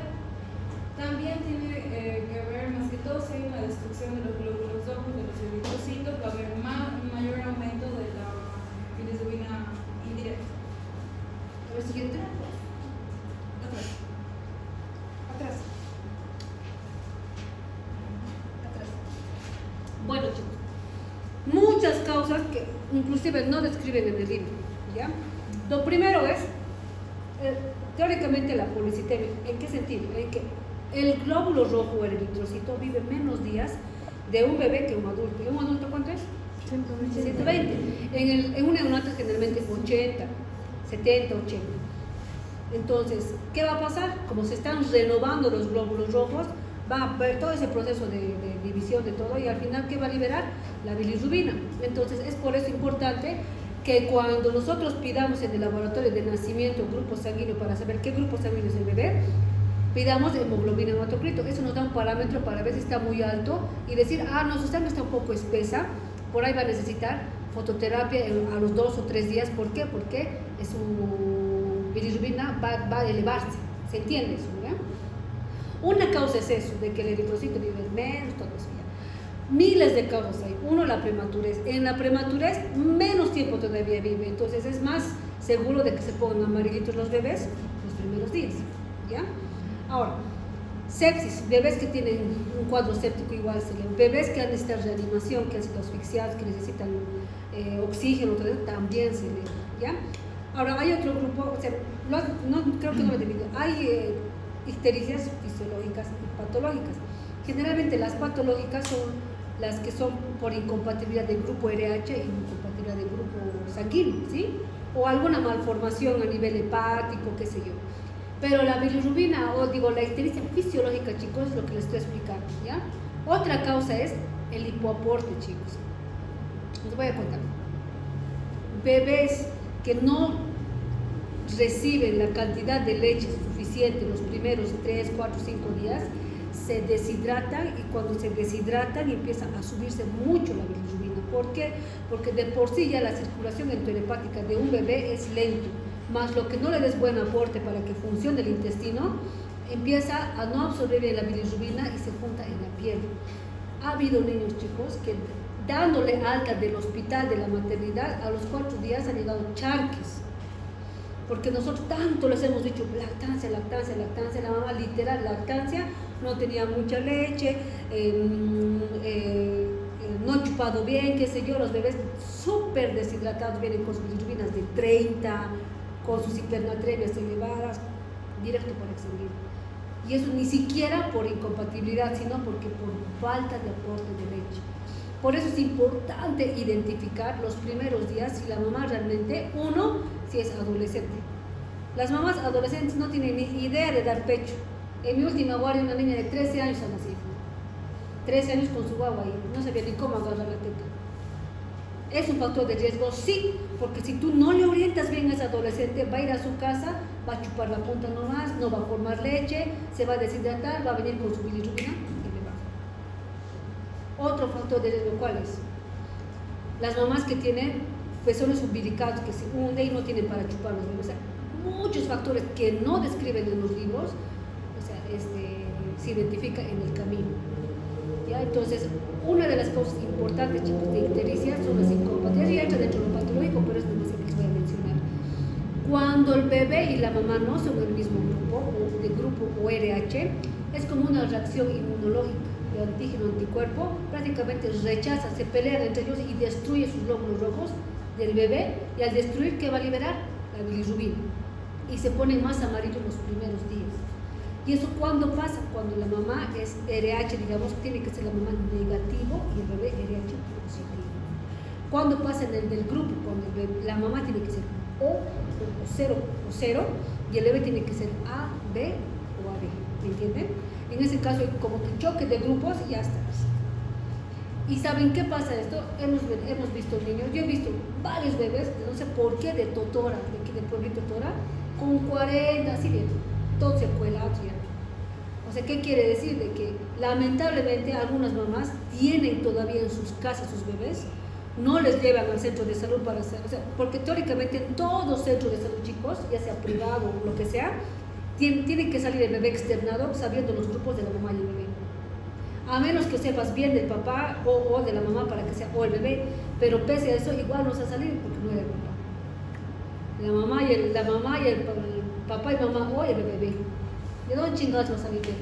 C: También tiene que ver más que todo si hay una destrucción de los glóbulos rojos, de los eritrocitos, va a haber un mayor aumento de la bilirrubina indirecta.
B: A ver, siguiente. Atrás. Atrás. Atrás. Bueno, chicos, muchas causas que inclusive no describen en el libro, ¿ya? Lo primero es, teóricamente, la policitemia. ¿En qué sentido? En que el glóbulo rojo o el eritrocito vive menos días de un bebé que un adulto. ¿Y un adulto cuánto es? 120. En un neonato generalmente 80, 70, 80. Entonces, ¿qué va a pasar? Como se están renovando los glóbulos rojos, va a ver todo ese proceso de división de todo y al final, ¿qué va a liberar? La bilirrubina. Entonces, es por eso importante que cuando nosotros pidamos en el laboratorio de nacimiento grupo sanguíneo para saber qué grupo sanguíneo es el bebé, pidamos hemoglobina hematocrit. Eso nos da un parámetro para ver si está muy alto y decir, no, su sangre está un poco espesa, por ahí va a necesitar fototerapia a los 2 o 3 días. ¿Por qué? Porque su bilirrubina va a elevarse. ¿Se entiende eso? ¿verdad? Una causa es eso, de que el eritrocito vive menos, todo eso ya. Miles de causas hay. Uno, la prematurez. En la prematurez, menos tiempo todavía vive. Entonces, es más seguro de que se pongan amarillitos los bebés los primeros días. ¿Ya? Ahora, sepsis, bebés que tienen un cuadro séptico igual se leen, bebés que han necesitado reanimación, que han sido asfixiados, que necesitan oxígeno, también se leen, ¿ya? Ahora, hay otro grupo, o sea, creo que no me he debido, hay ictericias fisiológicas y patológicas. Generalmente las patológicas son las que son por incompatibilidad del grupo RH y incompatibilidad del grupo sanguíneo, ¿sí? O alguna malformación a nivel hepático, qué sé yo. Pero la bilirrubina, la ictericia fisiológica, chicos, es lo que les estoy explicando, ¿ya? Otra causa es el hipoaporte, chicos. Les voy a contar. Bebés que no reciben la cantidad de leche suficiente los primeros 3, 4, 5 días, se deshidratan y cuando se deshidratan empieza a subirse mucho la bilirrubina. ¿Por qué? Porque de por sí ya la circulación enterohepática de un bebé es lento, más lo que no le des buen aporte para que funcione el intestino, empieza a no absorber bien la bilirrubina y se junta en la piel. Ha habido niños, chicos, que dándole alta del hospital de la maternidad, a los 4 días han llegado charques. Porque nosotros tanto les hemos dicho lactancia, lactancia, lactancia, la mamá literal lactancia, no tenía mucha leche, no ha chupado bien, qué sé yo, los bebés súper deshidratados vienen con sus bilirrubinas de 30, con sus hipernatremias elevadas, directo por exsanguíneo. Y eso ni siquiera por incompatibilidad, sino porque por falta de aporte de leche. Por eso es importante identificar los primeros días si la mamá realmente, uno, si es adolescente. Las mamás adolescentes no tienen ni idea de dar pecho. En mi última guardia una niña de 13 años ha nacido. 13 años con su guagua y no sabía ni cómo agarrar la teta. ¿Es un factor de riesgo? Sí, porque si tú no le orientas bien a ese adolescente, va a ir a su casa, va a chupar la punta nomás, no va a formar leche, se va a deshidratar, va a venir con su bilirrubina y le baja. Otro factor de riesgo, ¿cuál es? Las mamás que tienen pezones umbilicados, que se hunden y no tienen para chupar los bebés. O sea, muchos factores que no describen en los libros, se identifica en el camino. ¿Ya? Entonces, una de las cosas importantes, chicos, de ictericia son las incompatibilidades, y entra dentro de lo patológico, pero es demasiado que les voy a mencionar. Cuando el bebé y la mamá no son del mismo grupo, o de grupo ORH, es como una reacción inmunológica de antígeno-anticuerpo, prácticamente rechaza, se pelean entre ellos y destruye sus glóbulos rojos del bebé, y al destruir, ¿qué va a liberar? La bilirrubina. Y se ponen más amarillos los primeros días. ¿Y eso cuándo pasa? Cuando la mamá es RH, digamos, tiene que ser la mamá negativo y el bebé RH positivo. ¿Cuándo pasa en el del grupo? Cuando la mamá tiene que ser O 0 y el bebé tiene que ser A, B o AB. ¿Me entienden? En ese caso hay como que choque de grupos y ya está. ¿Y saben qué pasa esto? Hemos visto niños, yo he visto varios bebés, no sé por qué, de Totora, de aquí del pueblito Totora, con 40, así bien, todo secuelado ya. O sea, ¿qué quiere decir? De que lamentablemente algunas mamás tienen todavía en sus casas sus bebés, no les llevan al centro de salud para hacer, o sea, porque teóricamente en todo centro de salud, chicos, ya sea privado o lo que sea, tiene que salir el bebé externado sabiendo los grupos de la mamá y el bebé. A menos que sepas bien del papá o de la mamá para que sea, o el bebé, pero pese a eso igual no se va a salir porque no era el papá. La mamá y el papá y mamá o el bebé. ¿De dónde chingados va a salir bien?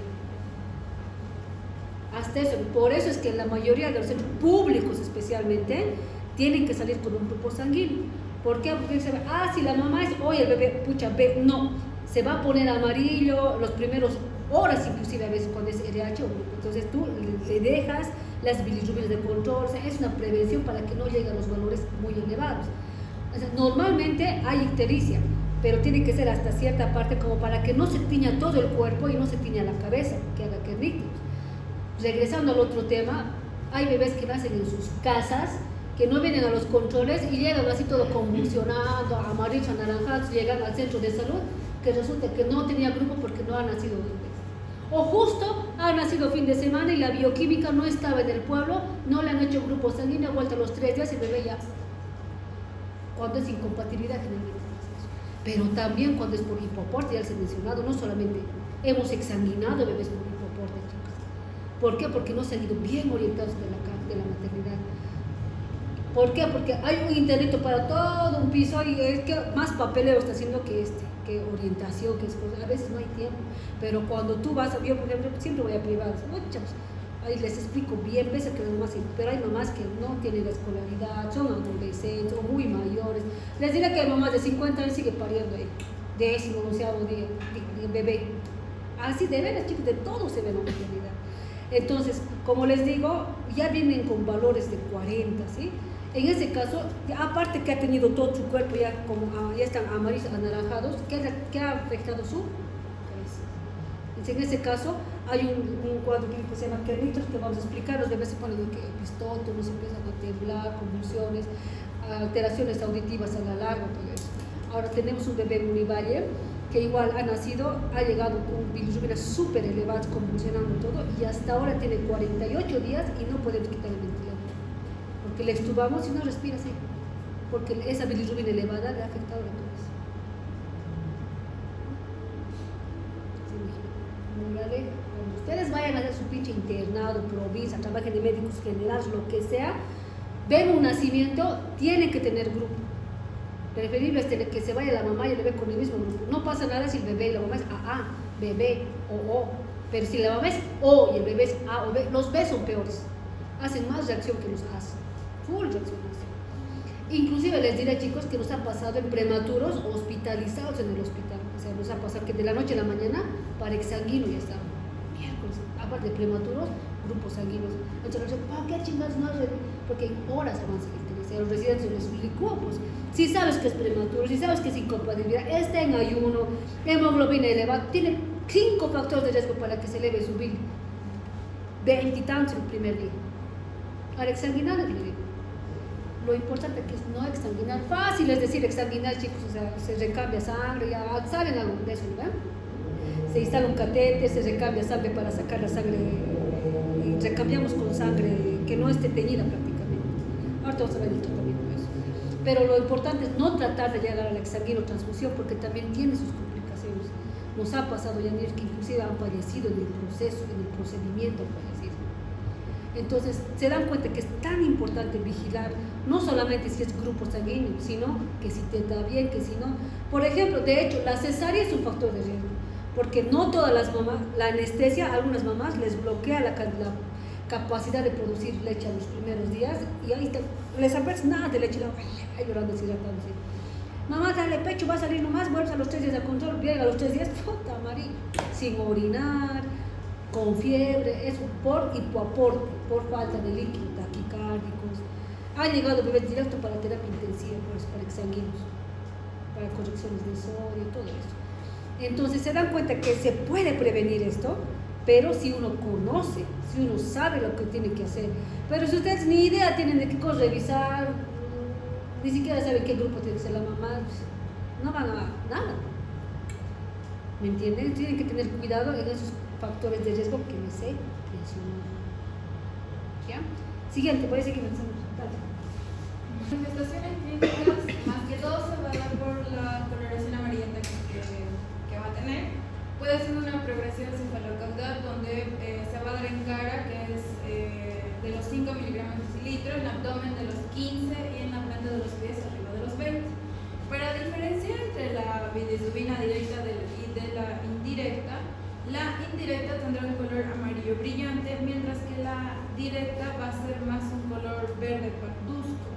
B: Hasta eso. Por eso es que la mayoría de los centros públicos especialmente tienen que salir con un grupo sanguíneo. ¿Por qué? Porque se va, si la mamá es o el bebé, pucha, B, no. Se va a poner amarillo los primeros horas, inclusive a veces cuando es RH o grupo. Entonces tú le dejas las bilirrubinas de control, o sea, es una prevención para que no lleguen a los valores muy elevados. O sea, normalmente hay ictericia, pero tiene que ser hasta cierta parte como para que no se tiña todo el cuerpo y no se tiña la cabeza, que haga querníticos. regresando al otro tema, hay bebés que nacen en sus casas, que no vienen a los controles y llegan así todo convulsionando, amarillos, anaranjados, llegan al centro de salud, que resulta que no tenía grupo porque no ha nacido bebés. O justo ha nacido fin de semana y la bioquímica no estaba en el pueblo, no le han hecho grupo sanguíneo, ha vuelto a los 3 días y el bebé ya. Cuando es incompatibilidad generalmente. Pero también cuando es por hipoporte, ya les he mencionado, no solamente hemos exsanguinado bebés por hipoporte, chicas. ¿Por qué? Porque no se han ido bien orientados de la maternidad. ¿Por qué? Porque hay un interdicto para todo un piso y es que más papeleo está haciendo que orientación, que es cosa. A veces no hay tiempo, pero cuando tú vas, yo por ejemplo siempre voy a privadas, ahí les explico bien, pese a que las mamás, pero hay mamás que no tienen la escolaridad, son adolescentes o muy mayores. Les diré que hay mamás de 50 años sigue pariendo ahí, 10º, 11º día, de bebé. Así de veras, chicos, de todo se ve en la maternidad. Entonces, como les digo, ya vienen con valores de 40, ¿sí? En ese caso, aparte que ha tenido todo su cuerpo, ya están amarillos, anaranjados, ¿qué ha afectado su cabeza? En ese caso, hay un cuadro clínico que se llama Kernicterus, que vamos a explicar. Los bebés se ponen epistótomos, empiezan a temblar, convulsiones, alteraciones auditivas a la larga, todo eso. Ahora tenemos un bebé en Univalle que igual ha nacido, ha llegado con bilirrubina súper elevadas, convulsionando todo, y hasta ahora tiene 48 días y no podemos quitar el ventilador. Porque le extubamos y no respira así, porque esa bilirrubina elevada le ha afectado la cabeza. Cuando ustedes vayan a hacer su pinche internado, provincia, trabajen de médicos generales, lo que sea, ven un nacimiento, tienen que tener grupo. Preferible es que se vaya la mamá y el bebé con el mismo grupo. No pasa nada si el bebé y la mamá es AA, bebé o O. Pero si la mamá es O y el bebé es A o B, los B son peores. Hacen más reacción que los A's. Full reacción. Inclusive les diré, chicos, que nos ha pasado en prematuros hospitalizados en el hospital. O sea, nos ha pasado que de la noche a la mañana para exsanguino ya estamos. Miércoles, aparte de prematuros, grupos sanguíneos. Entonces, ¿qué chingados no hace? Porque en horas avanza el interés. A los residentes les explicó, pues, si sabes que es prematuro, si sabes que es incompatibilidad, está en ayuno, hemoglobina elevada, tiene 5 factores de riesgo para que se eleve su bill. 20 y tantos el primer día. Para exsanguinar, lo importante que es no exsanguinar. Fácil es decir exsanguinar, chicos, o sea, se recambia sangre, ya saben algo de eso, ¿verdad? Se instala un catéter, se recambia sangre para sacar la sangre, y recambiamos con sangre que no esté teñida prácticamente. Ahora vamos a ver el tratamiento de eso. Pero lo importante es no tratar de llegar a la exsanguinotransfusión porque también tiene sus complicaciones. Nos ha pasado ya que inclusive han fallecido en el proceso, en el procedimiento fallecido. Entonces, se dan cuenta que es tan importante vigilar, no solamente si es grupo sanguíneo, sino que si te da bien, que si no. Por ejemplo, de hecho, la cesárea es un factor de riesgo, porque no todas las mamás, la anestesia a algunas mamás les bloquea la capacidad de producir leche a los primeros días, y ahí les aparece nada de leche, ahí llorando, deshidratándose. Mamá, dale pecho, va a salir nomás, vuelves a los 3 días de control, llega a los 3 días, puta María, sin orinar, con fiebre, eso por hipoaporte, por falta de líquido, taquicárdicos. Han llegado bebés directo para terapia intensiva, para exsanguíneos, para correcciones de sodio, todo eso. Entonces se dan cuenta que se puede prevenir esto, pero si uno conoce, si uno sabe lo que tiene que hacer. Pero si ustedes ni idea tienen de qué cosa revisar, ni siquiera saben qué grupo tiene que ser la mamá, no van a nada. ¿Me entienden? Tienen que tener cuidado en esos factores de riesgo que les he mencionado. ¿Ya? Siguiente, voy a seguir pensando.
C: Manifestaciones clínicas, más que todo se va a dar por la coloración amarillenta que va a tener. Puede ser una progresión cefalocaudal donde se va a dar en cara, que es de los 5 miligramos de decilitro, en abdomen de los 15 y en la planta de los pies arriba de los 20. Para diferenciar entre la bilirrubina directa y de la indirecta tendrá un color amarillo brillante, mientras que la directa va a ser más un color verde parduzco.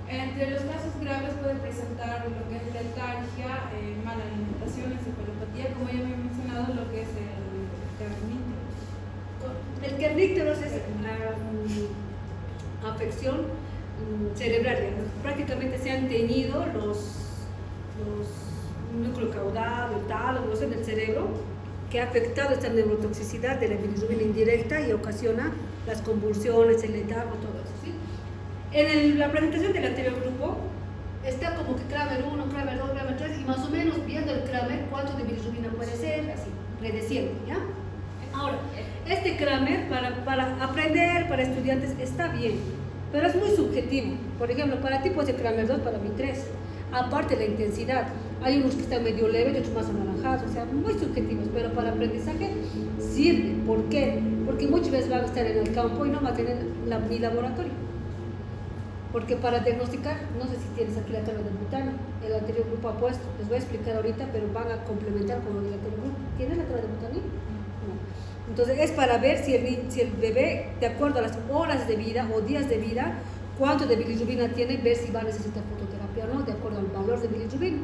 C: Entre los casos graves puede presentar lo que es letargia, mala alimentación, encefalopatía, como ya me he mencionado, lo que es el kernicterus.
B: El kernicterus es afección cerebral, prácticamente se han teñido los núcleo caudal, el tálamo, en el cerebro, que ha afectado esta neurotoxicidad de la bilirrubina indirecta y ocasiona las convulsiones, el letargo, todo eso, ¿sí? En la presentación del anterior grupo está como que Kramer 1, Kramer 2, Kramer 3 y más o menos viendo el Kramer cuánto de bilirrubina puede ser, así, predeciendo, ¿ya? Ahora, este Kramer para aprender, para estudiantes está bien, pero es muy subjetivo. Por ejemplo, para ti puede ser Kramer 2, para mí 3. Aparte la intensidad, hay unos que están medio leves y otros más anaranjados, o sea, muy subjetivos, pero para aprendizaje sirve. ¿Por qué? Porque muchas veces van a estar en el campo y no va a tener ni laboratorio. Porque para diagnosticar, no sé si tienes aquí la tabla de butano, el anterior grupo ha puesto, les voy a explicar ahorita, pero van a complementar con lo del anterior grupo. ¿Tienes la tabla de butano? No. Entonces es para ver si el bebé, de acuerdo a las horas de vida o días de vida, cuánto de bilirrubina tiene, ver si va a necesitar fototerapia o no, de acuerdo al valor de bilirrubina.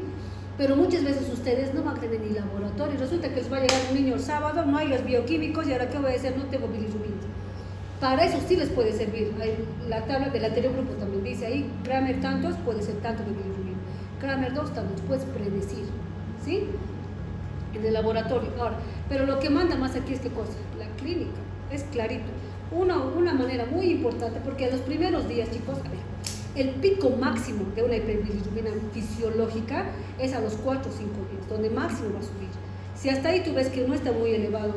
B: Pero muchas veces ustedes no van a tener ni laboratorio. Resulta que les va a llegar un niño el sábado, no hay los bioquímicos y ahora ¿qué voy a hacer? No tengo bilirrubina. Para eso sí les puede servir. La tabla del anterior grupo también dice ahí, Kramer tantos, puede ser tanto de bilirrubina. Kramer 2 tantos, puedes predecir, ¿sí? En el laboratorio. Ahora, pero lo que manda más aquí es qué cosa, la clínica, es clarito. Una manera muy importante, porque en los primeros días, chicos, a ver, el pico máximo de una hiperbilirrubina fisiológica es a los 4 o 5 días, donde máximo va a subir. Si hasta ahí tú ves que no está muy elevado,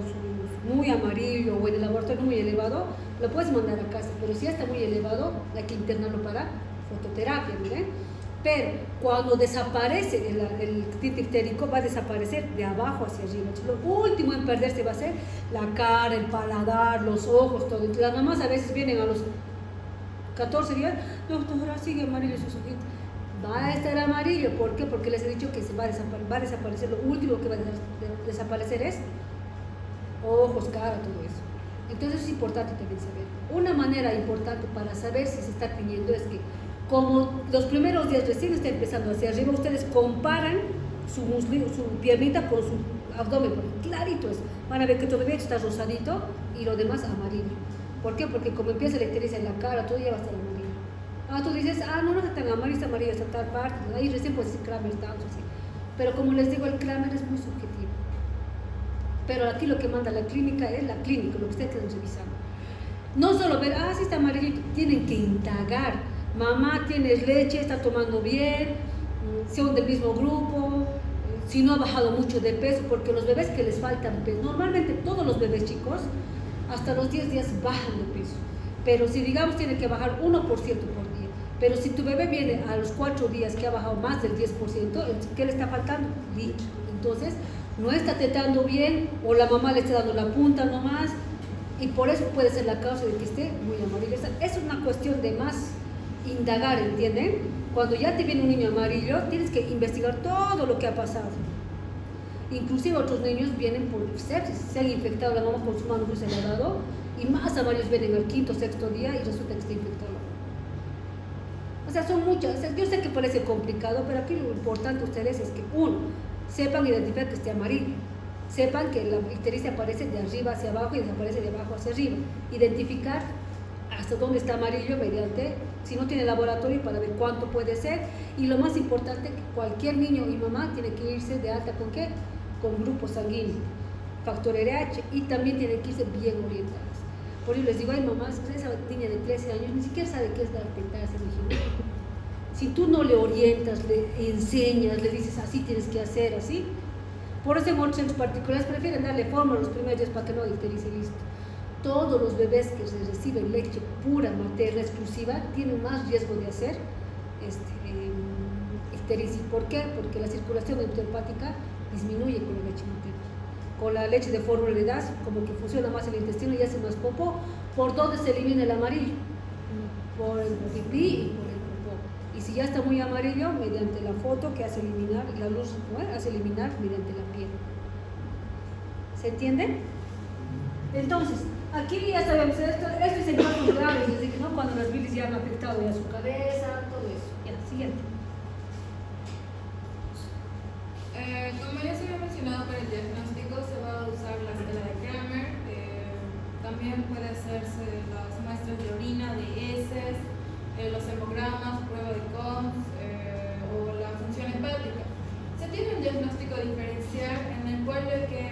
B: muy amarillo o en el laboratorio muy elevado, lo puedes mandar a casa, pero si ya está muy elevado, hay que internarlo para fototerapia, ¿miren? Pero cuando desaparece el tinte ictérico, va a desaparecer de abajo hacia arriba. Entonces, lo último en perderse va a ser la cara, el paladar, los ojos, todo. Entonces, las mamás a veces vienen a los 14 días, doctora, sigue amarillo sus ojitos. Va a estar amarillo, ¿por qué? Porque les he dicho que se va a desaparecer. Lo último que va a desaparecer es ojos, cara, todo eso. Entonces es importante también saber. Una manera importante para saber si se está tiñendo es que como los primeros días recién está empezando hacia arriba, ustedes comparan su piernita con su abdomen, clarito es. Van a ver que todavía está rosadito y lo demás amarillo. ¿Por qué? Porque como empieza la ictericia en la cara, todo ya va a estar amarillo. Tú dices, no está tan amarillo, está amarillo hasta tal parte, ahí recién puedes decir Kramer tanto, así. Pero como les digo, el Kramer es muy subjetivo. Pero aquí lo que manda la clínica es la clínica, lo que ustedes quieran revisar. No solo ver, sí está amarillito, tienen que indagar. Mamá, tienes leche, está tomando bien, son del mismo grupo, si no ha bajado mucho de peso, porque los bebés que les faltan peso, normalmente todos los bebés chicos, hasta los 10 días bajan de peso. Pero si digamos tiene que bajar 1% por día, pero si tu bebé viene a los 4 días que ha bajado más del 10%, ¿qué le está faltando? Líquido. Entonces, no está tetando bien o la mamá le está dando la punta nomás y por eso puede ser la causa de que esté muy amarillo. Es una cuestión de más indagar, ¿entienden? Cuando ya te viene un niño amarillo, tienes que investigar todo lo que ha pasado. Inclusive otros niños vienen por sepsis, se han infectado la mamá con su mano se le ha dado y más amarillos vienen al 5º o 6º día y resulta que está infectado. O sea, son muchas. Yo sé que parece complicado, pero aquí lo importante ustedes es que uno, sepan identificar que esté amarillo, sepan que la ictericia aparece de arriba hacia abajo y desaparece de abajo hacia arriba, identificar hasta dónde está amarillo mediante, si no tiene laboratorio, para ver cuánto puede ser, y lo más importante, que cualquier niño y mamá tiene que irse de alta ¿con qué? Con grupo sanguíneo, factor RH, y también tiene que irse bien orientadas. Por eso les digo, ay mamás, esa niña de 13 años ni siquiera sabe qué es dar tetadas en el gimnasio. Si tú no le orientas, le enseñas, le dices así tienes que hacer, así. Por eso en otros centros particulares prefieren darle fórmula los primeros días para que no icterice, listo. Todos los bebés que reciben leche pura, materna, exclusiva, tienen más riesgo de hacer ictericia. ¿Por qué? Porque la circulación enteropática disminuye con la leche materna. Con la leche de fórmula le das, como que funciona más el intestino y hace más popó. ¿Por dónde se elimina el amarillo? Por el pipí y por el popó. Y si ya está muy amarillo, mediante la foto que hace eliminar, la luz hace eliminar mediante la piel. ¿Se entiende? Entonces, aquí ya sabemos, esto es en casos graves, es decir, ¿no? Cuando las bilis ya han afectado ya su cabeza, todo eso. Ya, siguiente.
E: Como ya se había mencionado, para el diagnóstico se va a usar la escala de Kramer, también puede hacerse las muestras de orina, de heces, los hemogramas, prueba de Coombs o la función hepática. Se tiene un diagnóstico diferencial en el cual el que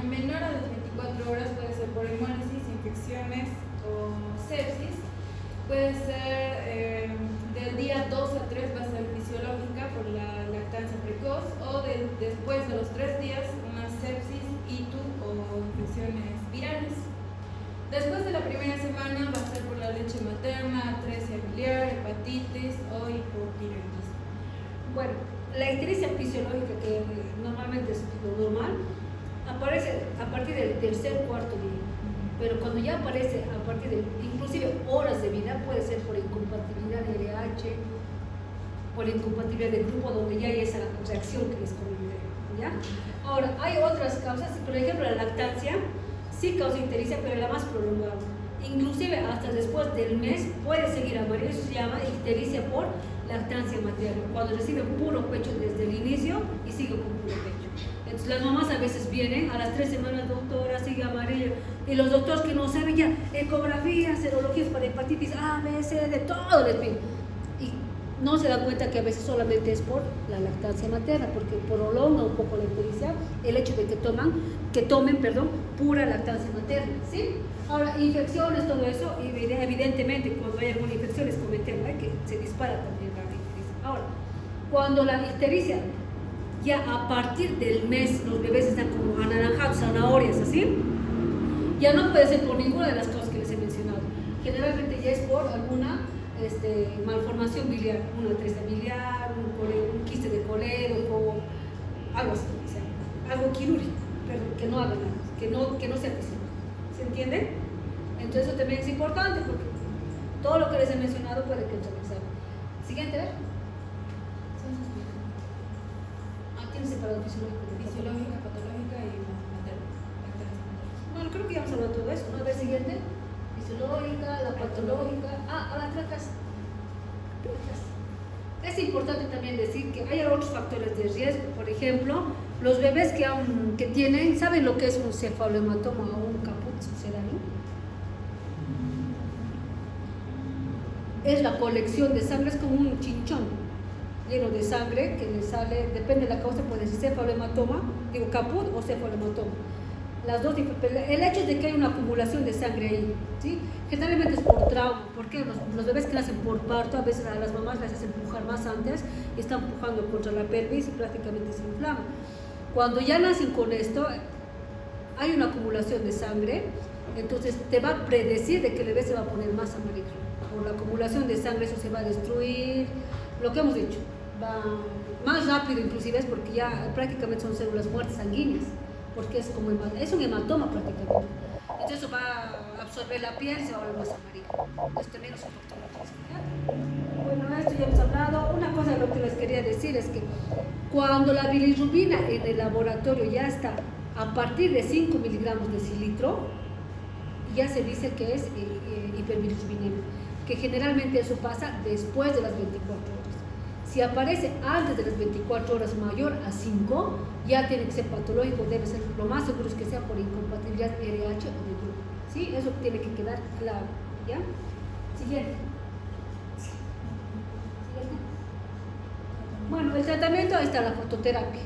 E: menor por hemólisis, infecciones o sepsis. Puede ser del día 2 a 3 va a ser fisiológica por la lactancia precoz o después de los 3 días una sepsis, ITU o infecciones virales. Después de la primera semana va a ser por la leche materna, atresia biliar, hepatitis o hipotiroidismo.
B: Bueno, la ictericia fisiológica, que normalmente es lo normal, aparece a partir del tercer, cuarto día. Pero cuando ya aparece a partir de inclusive horas de vida, puede ser por incompatibilidad de RH, por incompatibilidad del grupo, donde ya hay esa reacción que les comenté, ¿ya? Ahora, hay otras causas, por ejemplo, la lactancia sí causa ictericia, pero la más prolongada. Inclusive hasta después del mes puede seguir amarillo, eso se llama ictericia por lactancia materna, cuando recibe puro pecho desde el inicio y sigue con puro pecho. Entonces las mamás a veces vienen a las 3 semanas, doctora, sigue amarillo, y los doctores que no saben ya, ecografías, serologías para hepatitis A, B, C, de todo les piden. Y no se dan cuenta que a veces solamente es por la lactancia materna, porque prolonga un poco la ictericia el hecho de que tomen pura lactancia materna, ¿sí? Ahora, infecciones, todo eso, evidentemente cuando hay alguna infección les comenté, ¿no? Que se dispara también la ictericia. Ahora, cuando la ictericia ya a partir del mes los bebés están como anaranjados, zanahorias, así, ya no puede ser por ninguna de las cosas que les he mencionado. Generalmente ya es por alguna malformación biliar, una atresia biliar, un quiste de colédoco, algo así, o sea, algo quirúrgico, pero que no haga nada, que no sea físico. ¿Se entiende? Entonces eso también es importante porque todo lo que les he mencionado puede que entre al examen. Siguiente, a ver. Tiene separado
E: Fisiológica, patológica y materna.
B: Bueno, creo que ya hemos hablado de todo eso, ¿no? A ver, siguiente. Fisiológica, la patológica. Ahora tracas. Es importante también decir que hay otros factores de riesgo. Por ejemplo, los bebés que tienen, ¿saben lo que es un cefalohematoma o un caput sucedáneo? Es la colección de sangre, es como un chinchón lleno de sangre que le sale, depende de la causa, puede ser cefalohematoma, caput o cefalohematoma. Las dos, el hecho de que hay una acumulación de sangre ahí, ¿sí? Generalmente es por trauma, porque los bebés que nacen por parto, a veces a las mamás les hacen empujar más antes y están empujando contra la pelvis y prácticamente se inflama. Cuando ya nacen con esto, hay una acumulación de sangre, entonces te va a predecir de que el bebé se va a poner más amarillo. Por la acumulación de sangre eso se va a destruir, lo que hemos dicho. Va más rápido inclusive es porque ya prácticamente son células muertas sanguíneas, porque es un hematoma prácticamente. Entonces eso va a absorber la piel y se va a volver más amarillo. Esto también es un factor de riesgo. Bueno, esto ya hemos hablado. Una cosa de lo que les quería decir es que cuando la bilirrubina en el laboratorio ya está a partir de 5 miligramos de cilitro, ya se dice que es hiperbilirrubinemia, que generalmente eso pasa después de las 24 horas. Si aparece antes de las 24 horas mayor a 5, ya tiene que ser patológico, debe ser lo más seguro es que sea por incompatibilidad RH o de grupo. ¿Sí? Eso tiene que quedar claro. ¿Ya? Siguiente. Bueno, el tratamiento está la fototerapia.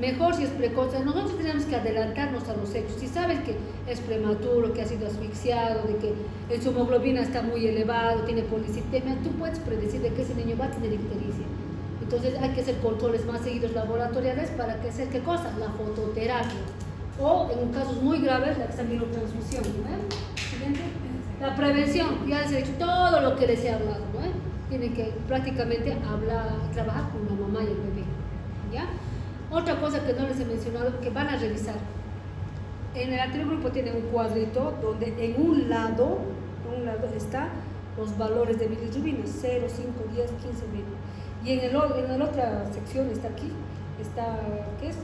B: Mejor si es precoz. Nosotros tenemos que adelantarnos a los hechos. Si sabes que es prematuro, que ha sido asfixiado, de que su hemoglobina está muy elevado, tiene policitemia, tú puedes predecir de que ese niño va a tener ictericia. Entonces hay que hacer controles más seguidos laboratoriales para que hacer ¿qué cosa? La fototerapia. O en casos muy graves la sanguinotransfusión. Siguiente. La prevención. Ya les he dicho todo lo que les he hablado. Tienen que prácticamente trabajar con la mamá y el bebé. ¿Ya? Otra cosa que no les he mencionado, que van a revisar. En el anterior grupo tienen un cuadrito donde en un lado está los valores de bilirrubina, 0, 5, 10, 15, 20. Y en la otra sección está aquí, ¿qué es?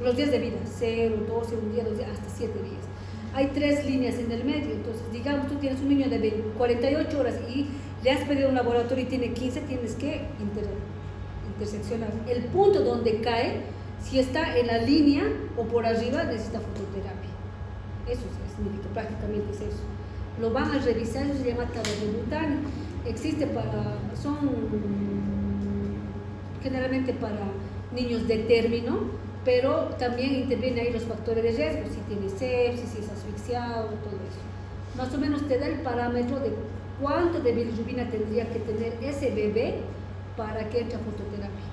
B: Los días de vida, 0, 12, un día, 2 días, hasta 7 días. Hay 3 líneas en el medio, entonces digamos tú tienes un niño de 48 horas y le has pedido un laboratorio y tiene 15, tienes que interseccionar. El punto donde cae, si está en la línea o por arriba, necesita fototerapia. Eso significa, prácticamente es eso. Lo van a revisar, eso se llama tabla de butano. Existe generalmente para niños de término, pero también intervienen ahí los factores de riesgo, si tiene sepsis, si es asfixiado, todo eso. Más o menos te da el parámetro de cuánto de bilirrubina tendría que tener ese bebé para que entre a fototerapia.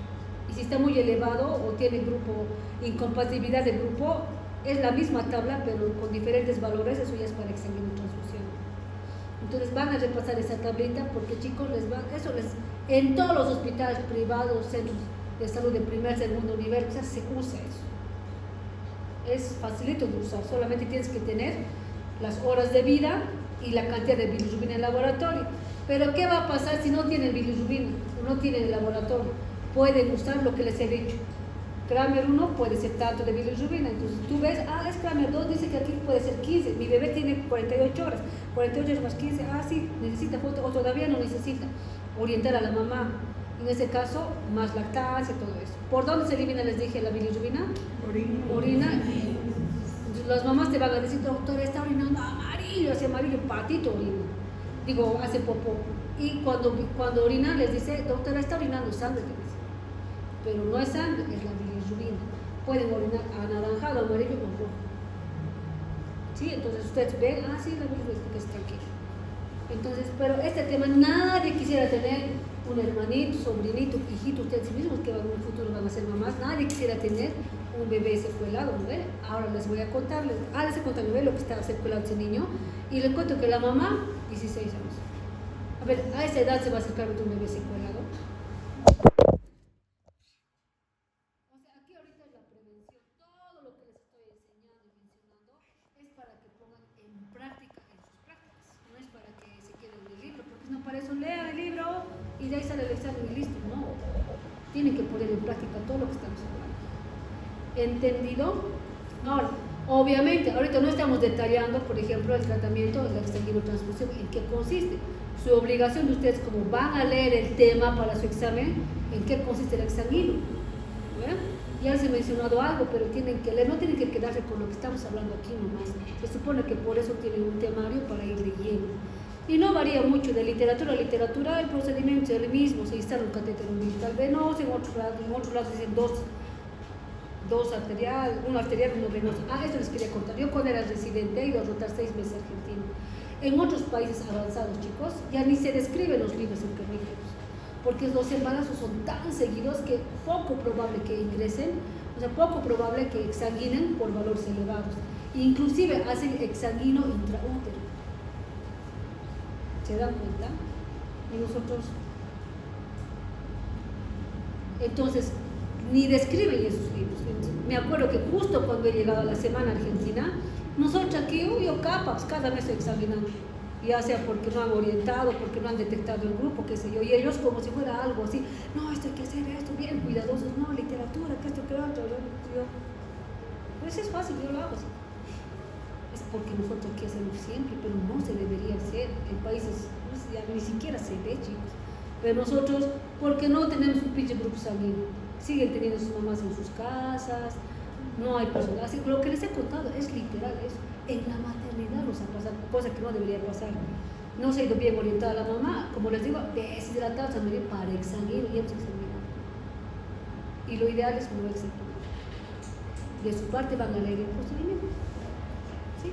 B: Y si está muy elevado o tiene incompatibilidad de grupo, es la misma tabla, pero con diferentes valores, eso ya es para exsanguinotransfusión. Entonces van a repasar esa tablita porque, chicos, en todos los hospitales privados, centros de salud de primer, segundo nivel, o sea, se usa eso. Es facilito de usar, solamente tienes que tener las horas de vida y la cantidad de bilirrubina en el laboratorio. Pero ¿qué va a pasar si no tienen bilirrubina o no tienen el laboratorio? Pueden usar lo que les he dicho. Kramer 1 puede ser tanto de bilirrubina, entonces tú ves, es Kramer 2, dice que aquí puede ser 15, mi bebé tiene 48 horas, 48 horas más 15, sí, necesita foto o todavía no necesita. Orientar a la mamá, en ese caso, más lactancia, todo eso. ¿Por dónde se elimina, les dije, la bilirrubina? Orina. Entonces, las mamás te van a decir, doctora, está orinando amarillo, hace amarillo, patito orina. Digo, hace popó. Y cuando orina les dice, doctora, está orinando sangre, te dice. Pero no es sangre, es la bilirrubina. Pueden orinar anaranjado, amarillo o rojo. ¿Sí? Entonces ustedes ven, sí, la bilirrubina, que está aquí. Entonces, pero este tema, nadie quisiera tener un hermanito, sobrinito, hijito, ustedes mismos que en un futuro van a ser mamás, nadie quisiera tener un bebé secuelado, ¿no ve? Ahora les voy a contarles, les he contado, ¿no ve? Lo que está secuelado ese niño, y les cuento que la mamá, 16 años. A ver, a esa edad se va a acercar un bebé secuelado. O sea, aquí ahorita es la prevención, todo lo que les estoy enseñando y mencionando es para que pongan en práctica en sus prácticas, no es para que se queden en el libro, porque no para eso lean el libro y de ahí sale el examen y listo, no. Tienen que poner en práctica todo lo que estamos hablando. ¿Entendido? Ahora, obviamente, ahorita no estamos detallando, por ejemplo, el tratamiento de la exsanguinotransfusión, en qué consiste. Su obligación de ustedes, como van a leer el tema para su examen, en qué consiste el exsanguino. Ya les he mencionado algo, pero tienen que leer, no tienen que quedarse con lo que estamos hablando aquí nomás. Se supone que por eso tienen un temario para ir leyendo. Y no varía mucho de literatura a literatura, el procedimiento es el mismo, se instala un catéter umbilical venoso, en otros lados dicen dos arterial, uno arterial y uno venoso. Esto les quería contar. Yo cuando era residente he ido a rotar 6 meses a Argentina. En otros países avanzados, chicos, ya ni se describen los libros en currículos, porque los embarazos son tan seguidos que poco probable que ingresen, o sea, poco probable que exsanguinen por valores elevados. Inclusive hacen exsanguino intraútero. ¿Se dan cuenta? Y nosotros, entonces, ni describen esos libros. Me acuerdo que justo cuando he llegado a la semana argentina, nosotros aquí, cada mes examinando, ya sea porque no han orientado, porque no han detectado el grupo, qué sé yo, y ellos como si fuera algo así, no, esto hay que hacer esto, bien cuidadosos, no, literatura, que esto, que lo otro, pues es fácil, yo lo hago así. Es porque nosotros aquí hacemos siempre, pero no se debería hacer, en países, ya ni siquiera se ve, chicos, pero nosotros, porque no tenemos un pinche grupo sanguíneo, siguen teniendo sus mamás en sus casas, no hay personal. Así, lo que les he contado es literal eso. En la maternidad nos ha pasado, cosa que no debería pasar. No se ha ido bien orientada la mamá, como les digo, deshidratada también para exsanguinar y hemos examinado. Y lo ideal es no examinar. De su parte van a leer el procedimiento. ¿Sí?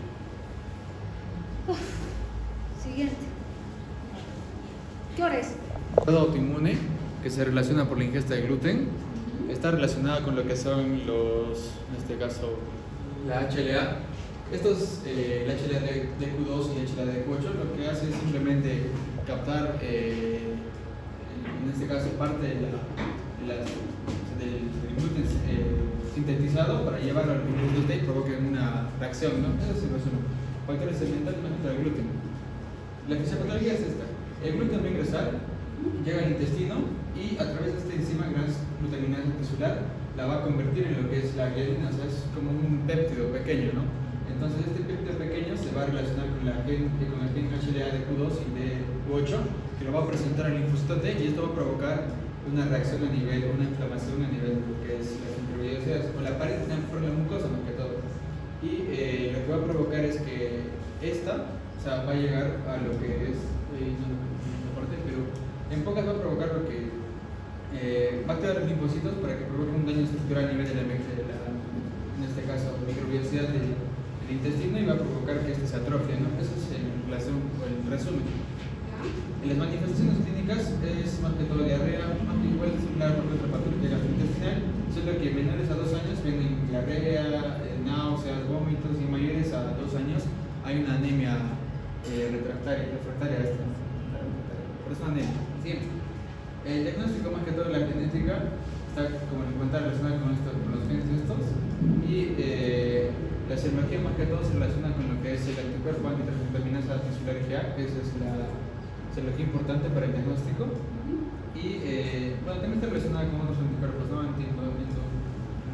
B: Siguiente. ¿Qué hora es?
F: Autoinmune que se relaciona por la ingesta de gluten. Está relacionada con lo que son en este caso, la HLA. Estos, la HLA de Q2 y HLA de Q8, lo que hace es simplemente captar, en este caso, parte del gluten sintetizado para llevarlo al gluten y provoquen una reacción, ¿no? Eso se resume. Factores elementales del gluten. La fisiopatología es esta. El gluten va a ingresar, llega al intestino y a través de esta enzima glutaminasa tisular la va a convertir en lo que es la gliadina, o sea, es como un péptido pequeño, ¿no? Entonces este péptido pequeño se va a relacionar con el gen HLA de Q2 y de Q8, que lo va a presentar al linfocitote y esto va a provocar una reacción a nivel, una inflamación a nivel de lo que es la fibrosis o la pared por la mucosa más que todo. Y lo que va a provocar es que esta, o sea, va a llegar a lo que es, pero en pocas va a provocar lo que va a activar los linfocitos para que provoque un daño estructural a nivel de en este caso, microbiosidad del intestino y va a provocar que este se atrofie, ¿no? Eso es el resumen. En las manifestaciones clínicas es más que todo diarrea, más que igual similar a otra patología gastrointestinal, solo que menores a 2 años vienen diarrea, náuseas, vómitos y mayores a 2 años hay una anemia refractaria a esta. Por eso anemia, siempre. El diagnóstico más que todo la genética está, como les comentaba, relacionada con los genes estos y la serología más que todo se relaciona con lo que es el anticuerpo antitransglutaminasa tisular IgA, que esa es la serología importante para el diagnóstico y bueno, también está relacionada con otros anticuerpos, ¿no? En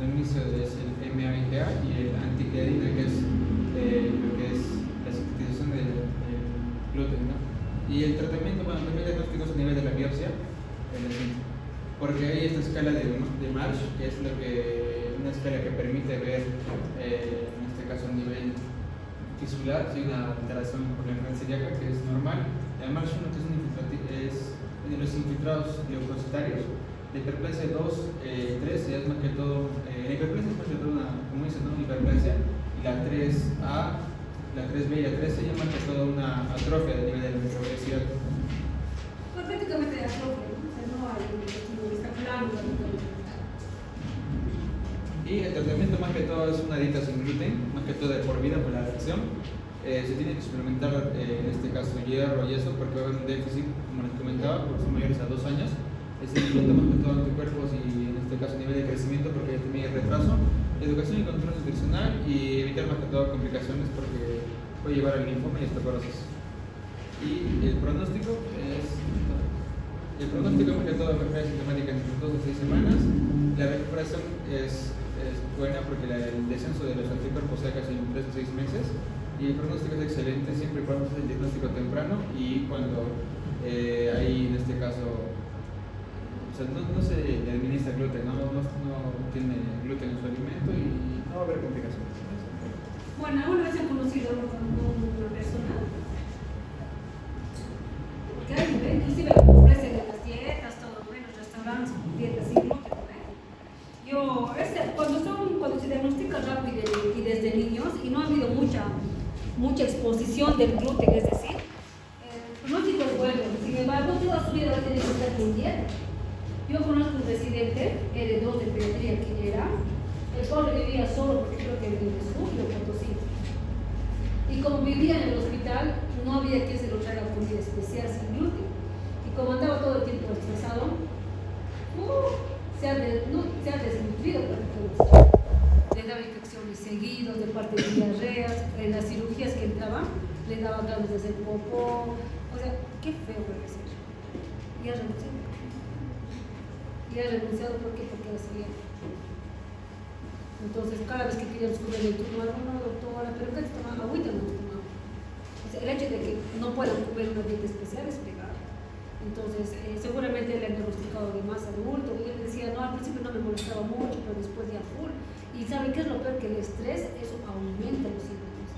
F: el inicio es el MA-IgA y el anticleadina, que es lo que es la sintetización del gluten, ¿no? Y el tratamiento, bueno, también el diagnóstico es a nivel de la biopsia, porque hay esta escala de Marsh, que es una escala que permite ver, en este caso a nivel tisular, si hay una alteración por la enfermedad celíaca, que es normal. El Marsh 1, que es de los infiltrados leucocitarios, de hiperplasia 2, 3, es más que todo, la hiperplasia es más que todo como dicen, ¿no? Una hiperplasia, y la 3A, la 3B y la 3C ya más que todo una atrofia de nivel de la microbiosidad.
B: Pues prácticamente de atrofia, ¿no? O sea, no hay, está plano.
F: Y el tratamiento más que todo es una dieta sin gluten, más que todo de por vida por la reacción. Se tiene que suplementar en este caso hierro y eso porque va a haber un déficit, como les comentaba, porque son mayores a 2 años. Es suplemento más que todo anticuerpos y en este caso a nivel de crecimiento porque ya también hay retraso. Educación y control nutricional y evitar más que todo complicaciones porque puede llevar al linfoma y osteoporosis. Y el pronóstico es más que todo enfermedad sintomática entre 2 a 6 semanas. La recuperación es buena porque el descenso de los anticuerpos sea casi en 3 o 6 meses y el pronóstico es excelente siempre y cuando se hace el diagnóstico temprano y cuando hay en este caso, o sea, no se le administra gluten, no tiene gluten en su alimento y no va a haber complicaciones.
B: Bueno, alguna vez he conocido a una persona que inclusive ofrecen en las dietas, todo, en los restaurantes, dietas sin gluten. Cuando se diagnostica rápido y desde niños y no ha habido mucha exposición del gluten, es decir, el pronóstico es bueno, sin embargo, toda su vida va a tener que estar con dieta. Yo conozco un residente, L2 de pediatría que era, el pobre vivía solo porque creo que era de Vesubio, Potosí. Y como vivía en el hospital, no había quien se lo traiga comida especial sin gluten. Y como andaba todo el tiempo estresado, se ha desnutrido prácticamente. Le daba infecciones seguidas de parte de diarreas, en las cirugías que entraba, le daba ganas de hacer popó. O sea, qué feo puede ser. Y ha renunciado. ¿Por qué? Porque era celíaco. Entonces, cada vez que queríamos comer el turno, no, doctora, pero ¿qué te tomaba? Agüita no te tomaba. O sea, el hecho de que no puedan comer una dieta especial es pegado. Entonces, seguramente le han diagnosticado de más adulto. Y él decía, no, al principio no me molestaba mucho, pero después ya full. Y ¿saben qué es lo peor? Que el estrés, eso aumenta los síntomas.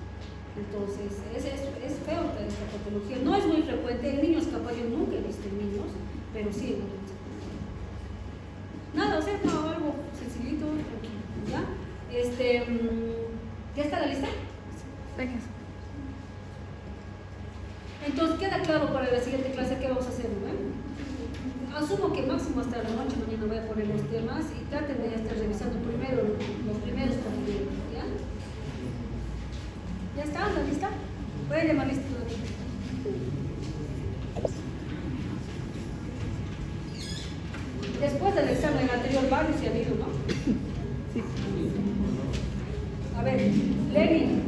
B: Entonces, es feo esta patología. No es muy frecuente. En niños capaz yo nunca he visto en niños, pero sí en niños. Nada, o sea, no, algo sencillito, tranquilo, ¿ya? ¿Ya está la lista?
D: Gracias.
B: Entonces, queda claro para la siguiente clase qué vamos a hacer, ¿no? Asumo que máximo hasta la noche, mañana voy a poner los temas y traten de estar revisando primero los primeros capítulos, ¿ya? ¿Ya está la lista? Voy a llamar lista todavía. Después del examen anterior, varios se han ido, ¿no?
D: Sí.
B: A ver, Lenin.